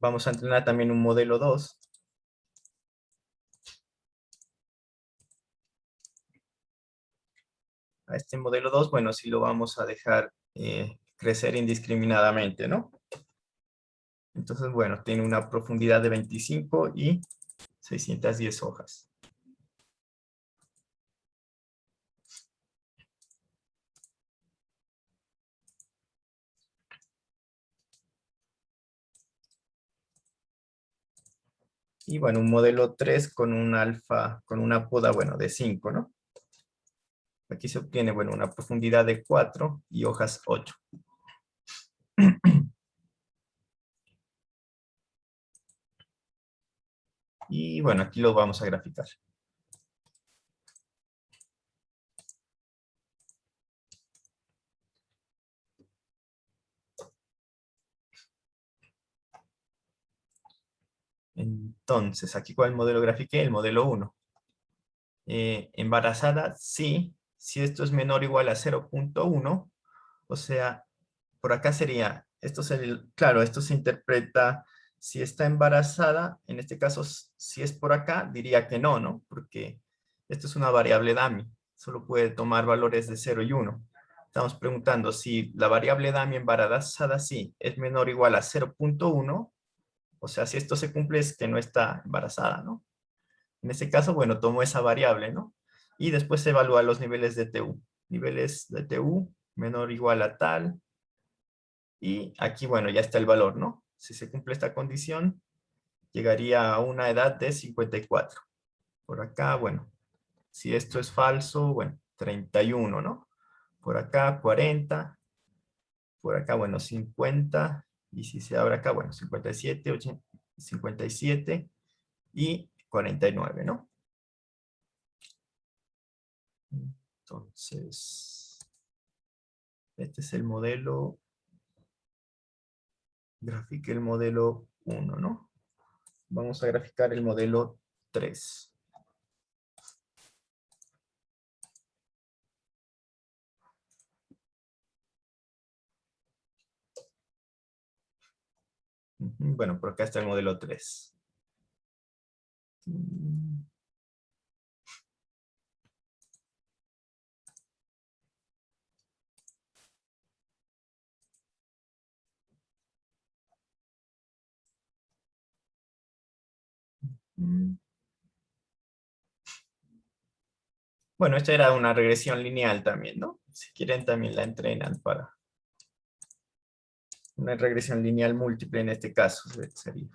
Vamos a entrenar también un modelo 2. A este modelo 2, bueno, sí lo vamos a dejar crecer indiscriminadamente, ¿no? Entonces, bueno, tiene una profundidad de 25 y 610 hojas. Y bueno, un modelo 3 con un alfa, con una poda, bueno, de 5, ¿no? Aquí se obtiene, bueno, una profundidad de 4 y hojas 8. Y bueno, aquí lo vamos a graficar. Entonces, aquí con el modelo grafiqué, el modelo 1. Embarazada, sí. Si esto es menor o igual a 0.1, o sea, por acá sería, claro, esto se interpreta, si está embarazada, en este caso, si es por acá, diría que no, ¿no? Porque esto es una variable dummy, solo puede tomar valores de 0 y 1. Estamos preguntando si la variable dummy embarazada, sí, es menor o igual a 0.1, o sea, si esto se cumple es que no está embarazada, ¿no? En este caso, bueno, tomo esa variable, ¿no? Y después se evalúa los niveles de TU. Niveles de TU menor o igual a tal. Y aquí, bueno, ya está el valor, ¿no? Si se cumple esta condición, llegaría a una edad de 54. Por acá, bueno, si esto es falso, bueno, 31, ¿no? Por acá, 40. Por acá, bueno, 50. Y si se abre acá, bueno, 57, 80, 57 y 49, ¿no? Entonces, este es el modelo, grafique el modelo 1, ¿no? Vamos a graficar el modelo 3. Bueno, por acá está el modelo 3. Bueno, esta era una regresión lineal también, ¿no? Si quieren también la entrenan para una regresión lineal múltiple en este caso sería.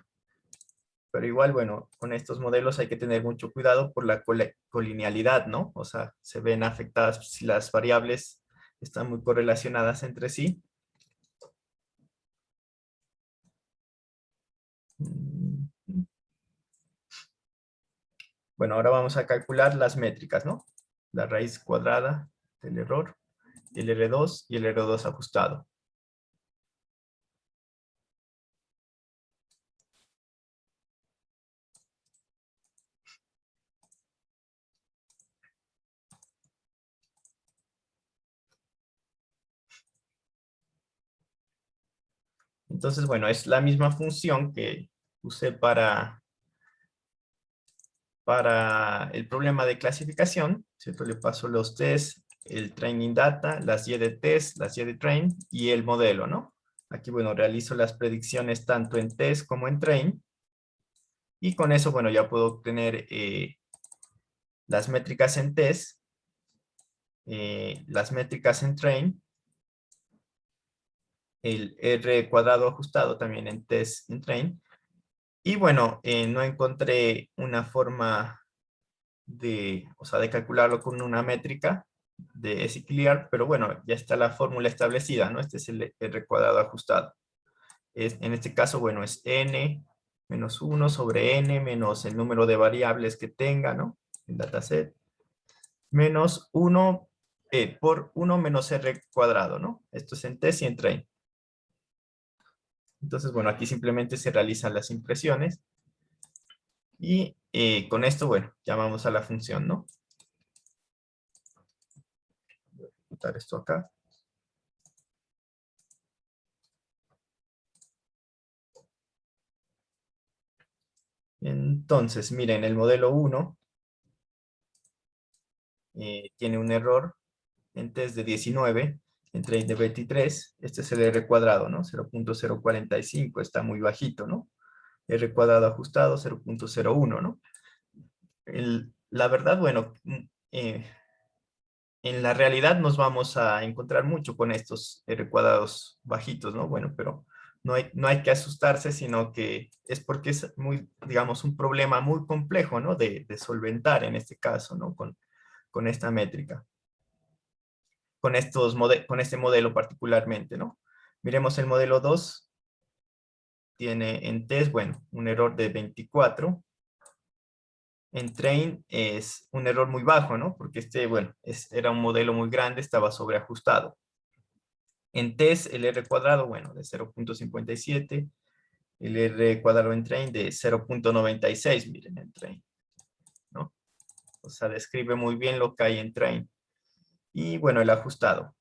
Pero igual, bueno, con estos modelos hay que tener mucho cuidado por la colinealidad, ¿no? O sea, se ven afectadas si las variables están muy correlacionadas entre sí. Bueno, ahora vamos a calcular las métricas, ¿no? La raíz cuadrada del error, el R2 y el R2 ajustado. Entonces, bueno, es la misma función que usé para el problema de clasificación, ¿cierto? Le paso los test, el training data, las y de test, las y de train y el modelo, ¿no? Aquí, bueno, realizo las predicciones tanto en test como en train. Y con eso, bueno, ya puedo obtener las métricas en test, las métricas en train, el R cuadrado ajustado también en test en train. Y bueno, no encontré una forma o sea, de calcularlo con una métrica de clear, pero bueno, ya está la fórmula establecida, ¿no? Este es el R cuadrado ajustado. En este caso, bueno, es n menos 1 sobre n menos el número de variables que tenga, ¿no? El dataset, menos 1 por 1 menos R cuadrado, ¿no? Esto es en test y en train. Entonces, bueno, aquí simplemente se realizan las impresiones y con esto, bueno, llamamos a la función, ¿no? Voy a ejecutar esto acá. Entonces, miren, el modelo 1 tiene un error en test de 19, en train de 23. Este es el R cuadrado, ¿no? 0.045, está muy bajito, ¿no? R cuadrado ajustado, 0.01, ¿no? La verdad, bueno, en la realidad nos vamos a encontrar mucho con estos R cuadrados bajitos, ¿no? Bueno, pero no hay que asustarse, sino que es porque es muy, digamos, un problema muy complejo, ¿no? De solventar en este caso, ¿no? Con esta métrica, con este modelo particularmente, ¿no? Miremos el modelo 2, tiene en test, bueno, un error de 24, en train es un error muy bajo, ¿no? Porque bueno, era un modelo muy grande, estaba sobreajustado. En test, el R cuadrado, bueno, de 0.57, el R cuadrado en train de 0.96, miren, en train, ¿no? O sea, describe muy bien lo que hay en train. Y bueno, el ajustado.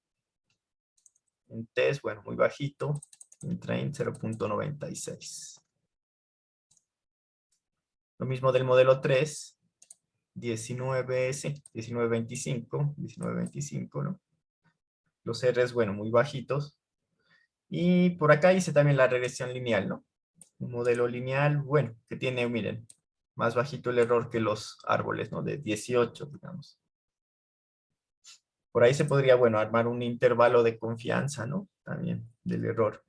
En test, bueno, muy bajito, en train 0.96. Lo mismo del modelo 3, 19S, 1925, 1925, ¿no? Los R's, bueno, muy bajitos. Y por acá hice también la regresión lineal, ¿no? Un modelo lineal, bueno, que tiene, miren, más bajito el error que los árboles, ¿no? De 18, digamos. Por ahí se podría, bueno, armar un intervalo de confianza, ¿no? También del error.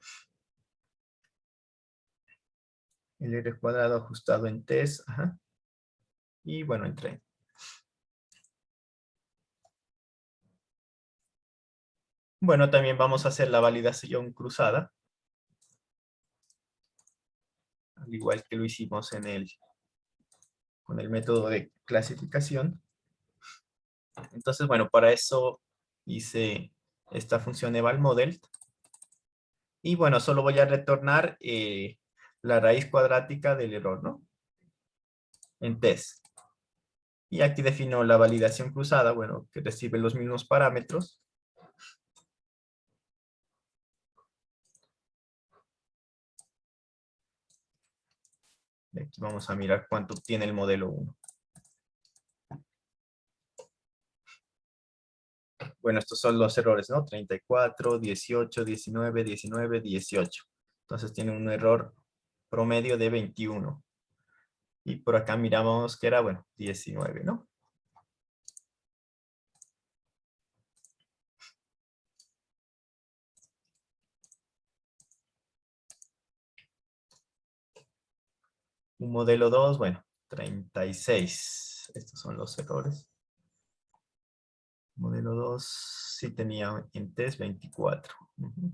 El R cuadrado ajustado en test, ajá. Y bueno, en train. Bueno, también vamos a hacer la validación cruzada, al igual que lo hicimos con el método de clasificación. Entonces, bueno, para eso hice esta función evalModel. Y bueno, solo voy a retornar la raíz cuadrática del error, ¿no? En test. Y aquí defino la validación cruzada, bueno, que recibe los mismos parámetros. Y aquí vamos a mirar cuánto obtiene el modelo 1. Bueno, estos son los errores, ¿no? 34, 18, 19, 19, 18. Entonces tiene un error promedio de 21. Y por acá miramos que era, bueno, 19, ¿no? Un modelo 2, bueno, 36. Estos son los errores. Modelo 2 sí tenía en test 24. Ujú.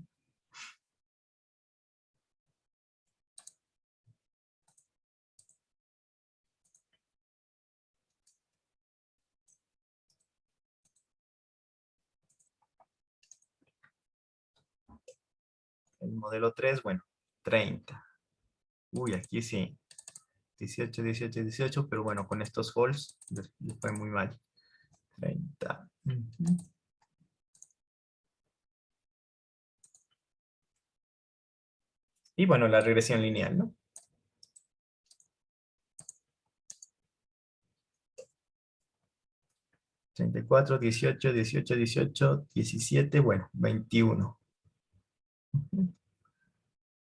El modelo 3, bueno, 30. Uy, aquí sí. 18, 18, 18, pero bueno, con estos falls les fue muy mal. 30. Ujú. Y bueno, la regresión lineal, ¿no? 34, 18, 18, 18, 17, bueno, 21. Ujú.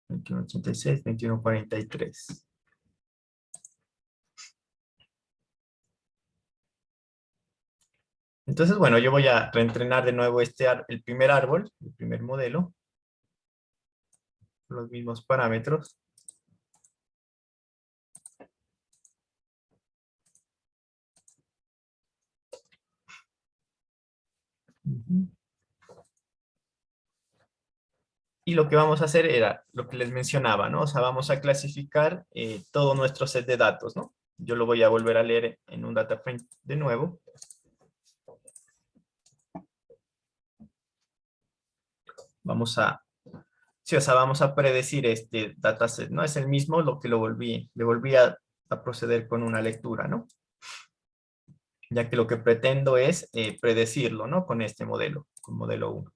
21, 86, 21, 43. Entonces, bueno, yo voy a reentrenar de nuevo el primer árbol, el primer modelo, los mismos parámetros. Ujú. Y lo que vamos a hacer era lo que les mencionaba, ¿no? O sea, vamos a clasificar todo nuestro set de datos, ¿no? Yo lo voy a volver a leer en un data frame de nuevo. Vamos a, sí, o sea, vamos a predecir este dataset, ¿no? Es el mismo lo que le volví a proceder con una lectura, ¿no? Ya que lo que pretendo es predecirlo, ¿no? Con este modelo, con modelo 1.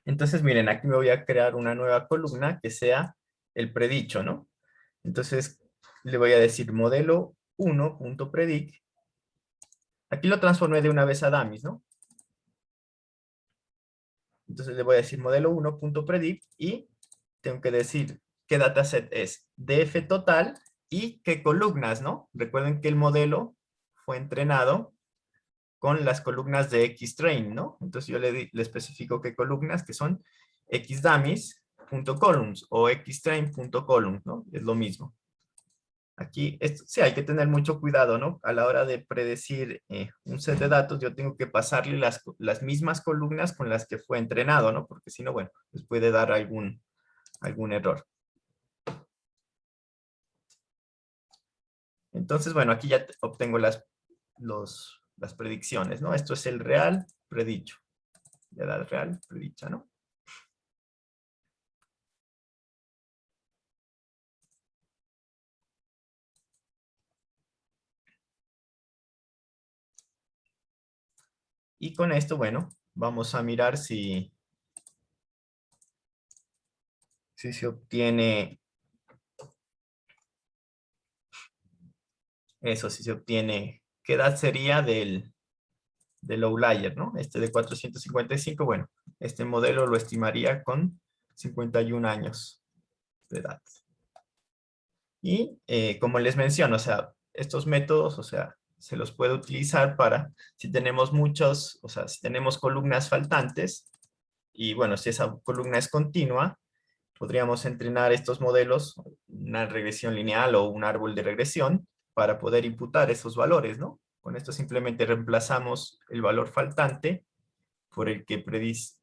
Entonces, miren, aquí me voy a crear una nueva columna que sea el predicho, ¿no? Entonces, le voy a decir modelo 1.predict. Aquí lo transformé de una vez a dummies, ¿no? Entonces le voy a decir modelo 1.predict y tengo que decir qué dataset es df total y qué columnas, ¿no? Recuerden que el modelo fue entrenado con las columnas de xtrain, ¿no? Entonces yo le especifico qué columnas, que son xdummies.columns o xtrain.columns, ¿no? Es lo mismo. Aquí sí hay que tener mucho cuidado, ¿no? A la hora de predecir un set de datos, yo tengo que pasarle las mismas columnas con las que fue entrenado, ¿no? Porque si no, bueno, les puede dar algún error. Entonces, bueno, aquí ya obtengo las predicciones, ¿no? Esto es el real predicho. Ya da el real predicha, ¿no? Y con esto, bueno, vamos a mirar si se obtiene eso, si se obtiene, ¿qué edad sería del outlier, ¿no? Este de 455, bueno, este modelo lo estimaría con 51 años de edad. Y como les menciono, o sea, estos métodos, o sea, se los puede utilizar para, si tenemos muchos, o sea, si tenemos columnas faltantes, y bueno, si esa columna es continua, podríamos entrenar estos modelos, una regresión lineal o un árbol de regresión, para poder imputar esos valores, ¿no? Con esto simplemente reemplazamos el valor faltante por el que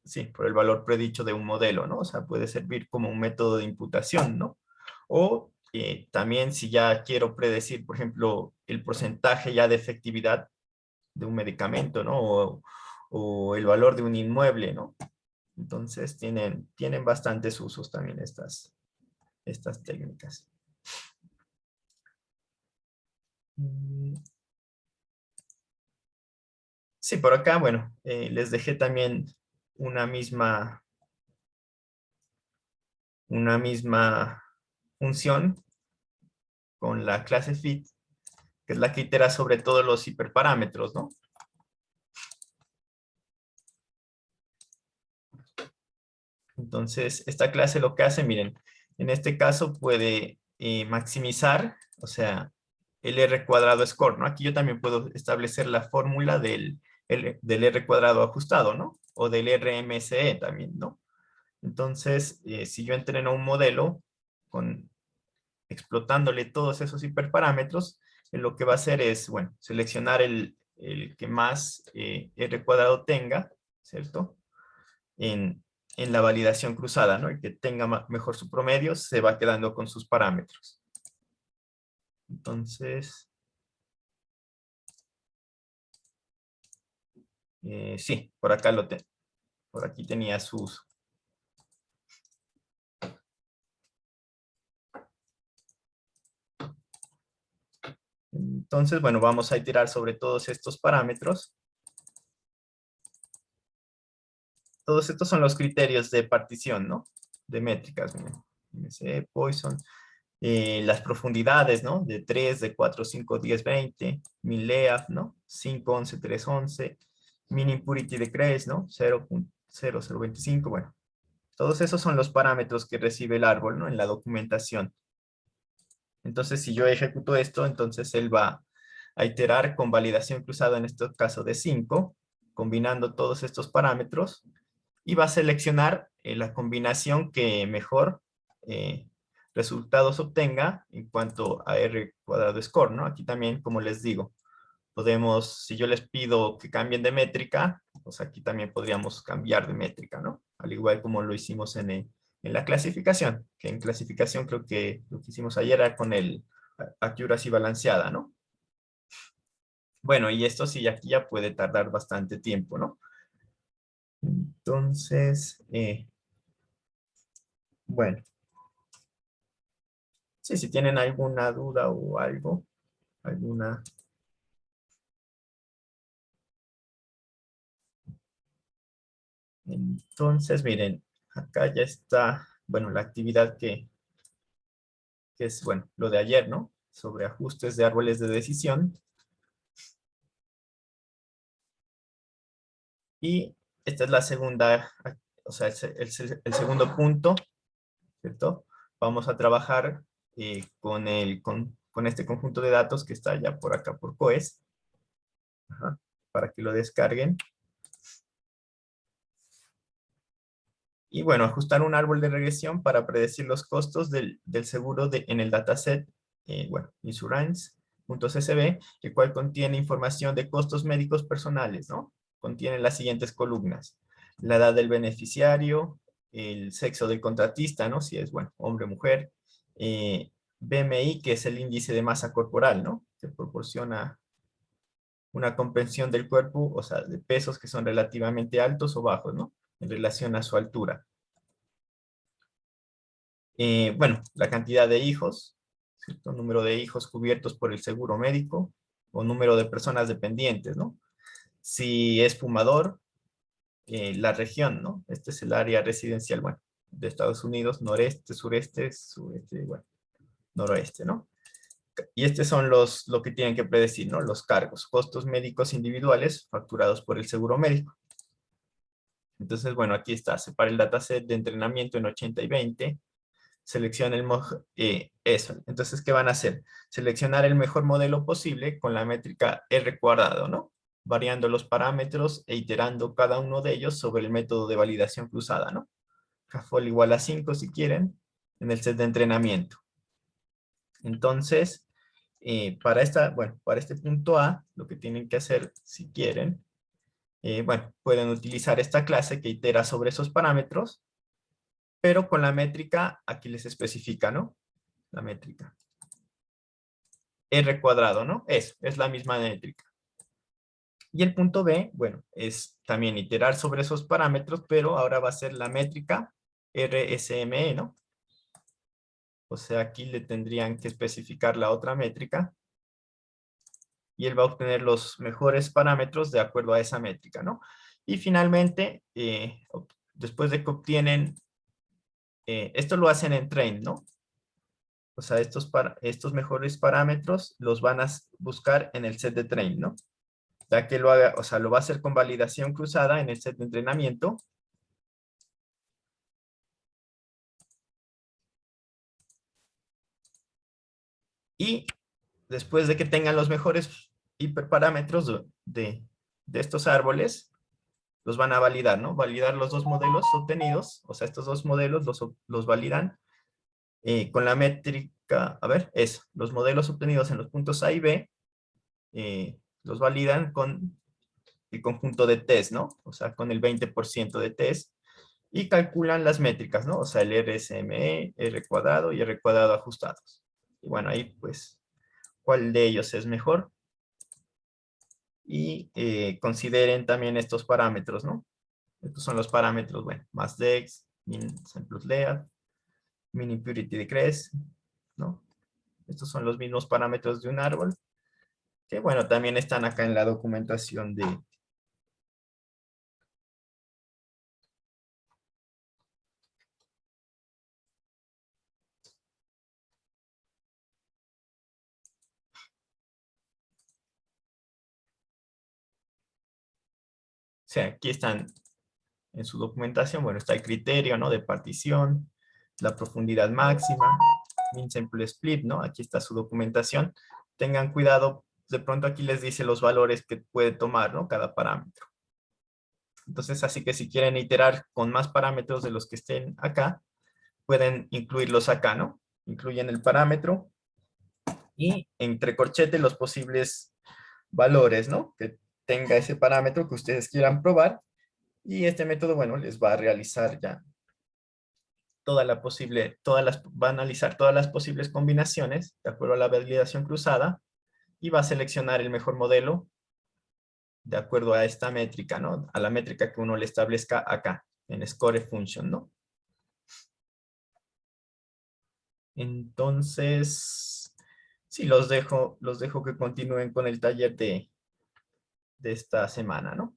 sí, por el valor predicho de un modelo, ¿no? O sea, puede servir como un método de imputación, ¿no? O también si ya quiero predecir, por ejemplo, el porcentaje ya de efectividad de un medicamento, ¿no? O el valor de un inmueble, ¿no? Entonces tienen bastantes usos también estas técnicas. Mm, sí, por acá, bueno, les dejé también una misma una misma función con la clase fit, que es la que itera sobre todos los hiperparámetros, ¿no? Entonces, esta clase lo que hace, miren, en este caso puede maximizar, o sea, el R cuadrado score, ¿no? Aquí yo también puedo establecer la fórmula del R cuadrado ajustado, ¿no? O del RMSE también, ¿no? Entonces, si yo entreno un modelo con, explotándole todos esos hiperparámetros, lo que va a hacer es, bueno, seleccionar el que más R cuadrado tenga, ¿cierto? En la validación cruzada, ¿no? El que tenga mejor su promedio se va quedando con sus parámetros. Entonces, sí, por acá por aquí tenía sus. Entonces, bueno, vamos a iterar sobre todos estos parámetros. Todos estos son los criterios de partición, ¿no? De métricas, miren. MC, Poisson, las profundidades, ¿no? De 3, de 4, 5, 10, 20, min leaf, ¿no? 5, 11, 3, 11, min impurity decrease, ¿no? 0.0025, bueno. Todos esos son los parámetros que recibe el árbol, ¿no? En la documentación. Entonces, si yo ejecuto esto, entonces él va a iterar con validación cruzada, en este caso de 5, combinando todos estos parámetros, y va a seleccionar la combinación que mejor resultados obtenga en cuanto a R cuadrado score, ¿no? Aquí también, como les digo, podemos, si yo les pido que cambien de métrica, pues aquí también podríamos cambiar de métrica, ¿no? Al igual como lo hicimos en la clasificación, que en clasificación creo que lo que hicimos ayer era con el accuracy balanceada, ¿no? Bueno, y esto sí, aquí ya puede tardar bastante tiempo, ¿no? Entonces, bueno, sí, si tienen alguna duda o algo, alguna. Entonces, miren, acá ya está, bueno, la actividad que es, bueno, lo de ayer, ¿no? Sobre ajustes de árboles de decisión. Y esta es la segunda, o sea, el segundo punto, ¿cierto? Vamos a trabajar con este conjunto de datos que está ya por acá por COES, ajá, para que lo descarguen. Y bueno, ajustar un árbol de regresión para predecir los costos del seguro en el dataset, bueno, insurance.csv, el cual contiene información de costos médicos personales, ¿no? Contiene las siguientes columnas: la edad del beneficiario, el sexo del contratista, ¿no? Si es, bueno, hombre o mujer, BMI, que es el índice de masa corporal, ¿no? Que proporciona una comprensión del cuerpo, o sea, de pesos que son relativamente altos o bajos, ¿no? En relación a su altura. Bueno, la cantidad de hijos, ¿cierto? Número de hijos cubiertos por el seguro médico o número de personas dependientes, ¿no? Si es fumador, la región, ¿no? Este es el área residencial, bueno, de Estados Unidos, noreste, sureste, sureste, bueno, noroeste, ¿no? Y estos son lo que tienen que predecir, ¿no? Los cargos, costos médicos individuales facturados por el seguro médico. Entonces, bueno, aquí está, separa el dataset de entrenamiento en 80 y 20, selecciona eso. Entonces, ¿qué van a hacer? Seleccionar el mejor modelo posible con la métrica R cuadrado, ¿no? Variando los parámetros e iterando cada uno de ellos sobre el método de validación cruzada, ¿no? CAFOL igual a 5 si quieren, en el set de entrenamiento. Entonces, bueno, para este punto A, lo que tienen que hacer, si quieren, bueno, pueden utilizar esta clase que itera sobre esos parámetros, pero con la métrica, aquí les especifica, ¿no? La métrica. R cuadrado, ¿no? Eso, es la misma métrica. Y el punto B, bueno, es también iterar sobre esos parámetros, pero ahora va a ser la métrica RSME, ¿no? O sea, aquí le tendrían que especificar la otra métrica y él va a obtener los mejores parámetros de acuerdo a esa métrica, ¿no? Y finalmente, después de que obtienen esto lo hacen en train, ¿no? O sea, estos mejores parámetros los van a buscar en el set de train, ¿no? Ya que lo haga, o sea, lo va a hacer con validación cruzada en el set de entrenamiento. Y después de que tengan los mejores hiperparámetros de estos árboles, los van a validar, ¿no? Validar los dos modelos obtenidos, o sea, estos dos modelos los validan con la métrica, a ver, eso, los modelos obtenidos en los puntos A y B, los validan con el conjunto de test, ¿no? O sea, con el 20% de test, y calculan las métricas, ¿no? O sea, el RSME, R cuadrado y R cuadrado ajustados. Y bueno, ahí pues, ¿cuál de ellos es mejor? Y consideren también estos parámetros, ¿no? Estos son los parámetros, bueno, más dex, min plus lead, min impurity decrease, ¿no? Estos son los mismos parámetros de un árbol, que bueno, también están acá en la documentación de... O sea, aquí están en su documentación, bueno, está el criterio, ¿no? De partición, la profundidad máxima, min sample split, ¿no? Aquí está su documentación. Tengan cuidado, de pronto aquí les dice los valores que puede tomar, ¿no? Cada parámetro. Entonces, así que si quieren iterar con más parámetros de los que estén acá, pueden incluirlos acá, ¿no? Incluyen el parámetro y entre corchetes los posibles valores, ¿no? Que tenga ese parámetro que ustedes quieran probar. Y este método, bueno, les va a realizar ya va a analizar todas las posibles combinaciones de acuerdo a la validación cruzada y va a seleccionar el mejor modelo de acuerdo a esta métrica, ¿no? A la métrica que uno le establezca acá, en Score Function, ¿no? Entonces, sí, los dejo que continúen con el taller de esta semana, ¿no?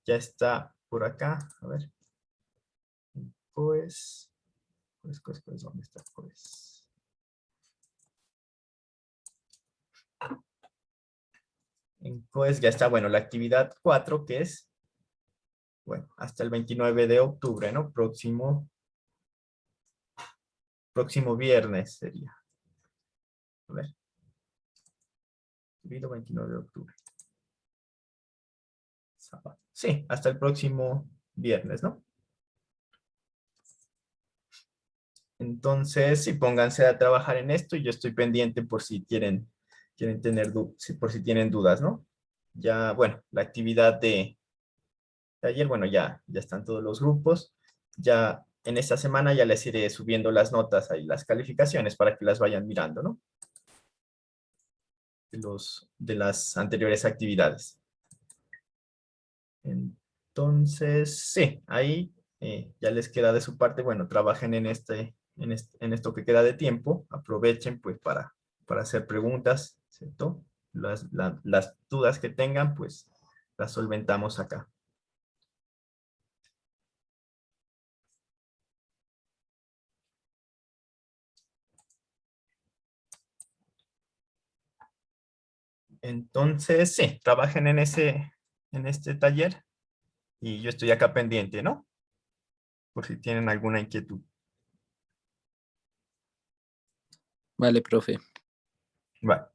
Ya está por acá, a ver. ¿Dónde está? Pues. En COES ya está, bueno, la actividad 4 que es, bueno, hasta el 29 de octubre, ¿no? Próximo viernes sería. A ver, 29 de octubre. Sábado. Sí, hasta el próximo viernes, ¿no? Entonces, sí, pónganse a trabajar en esto y yo estoy pendiente por si quieren tener, por si tienen dudas, ¿no? Ya, bueno, la actividad de ayer, bueno, ya están todos los grupos. Ya en esta semana ya les iré subiendo las notas y las calificaciones para que las vayan mirando, ¿no? De las anteriores actividades. Entonces, sí, ahí ya les queda de su parte, bueno, trabajen en esto que queda de tiempo, aprovechen pues para hacer preguntas, ¿cierto? Las dudas que tengan, pues las solventamos acá. Entonces, sí, trabajen en este taller y yo estoy acá pendiente, ¿no? Por si tienen alguna inquietud. Vale, profe. Vale.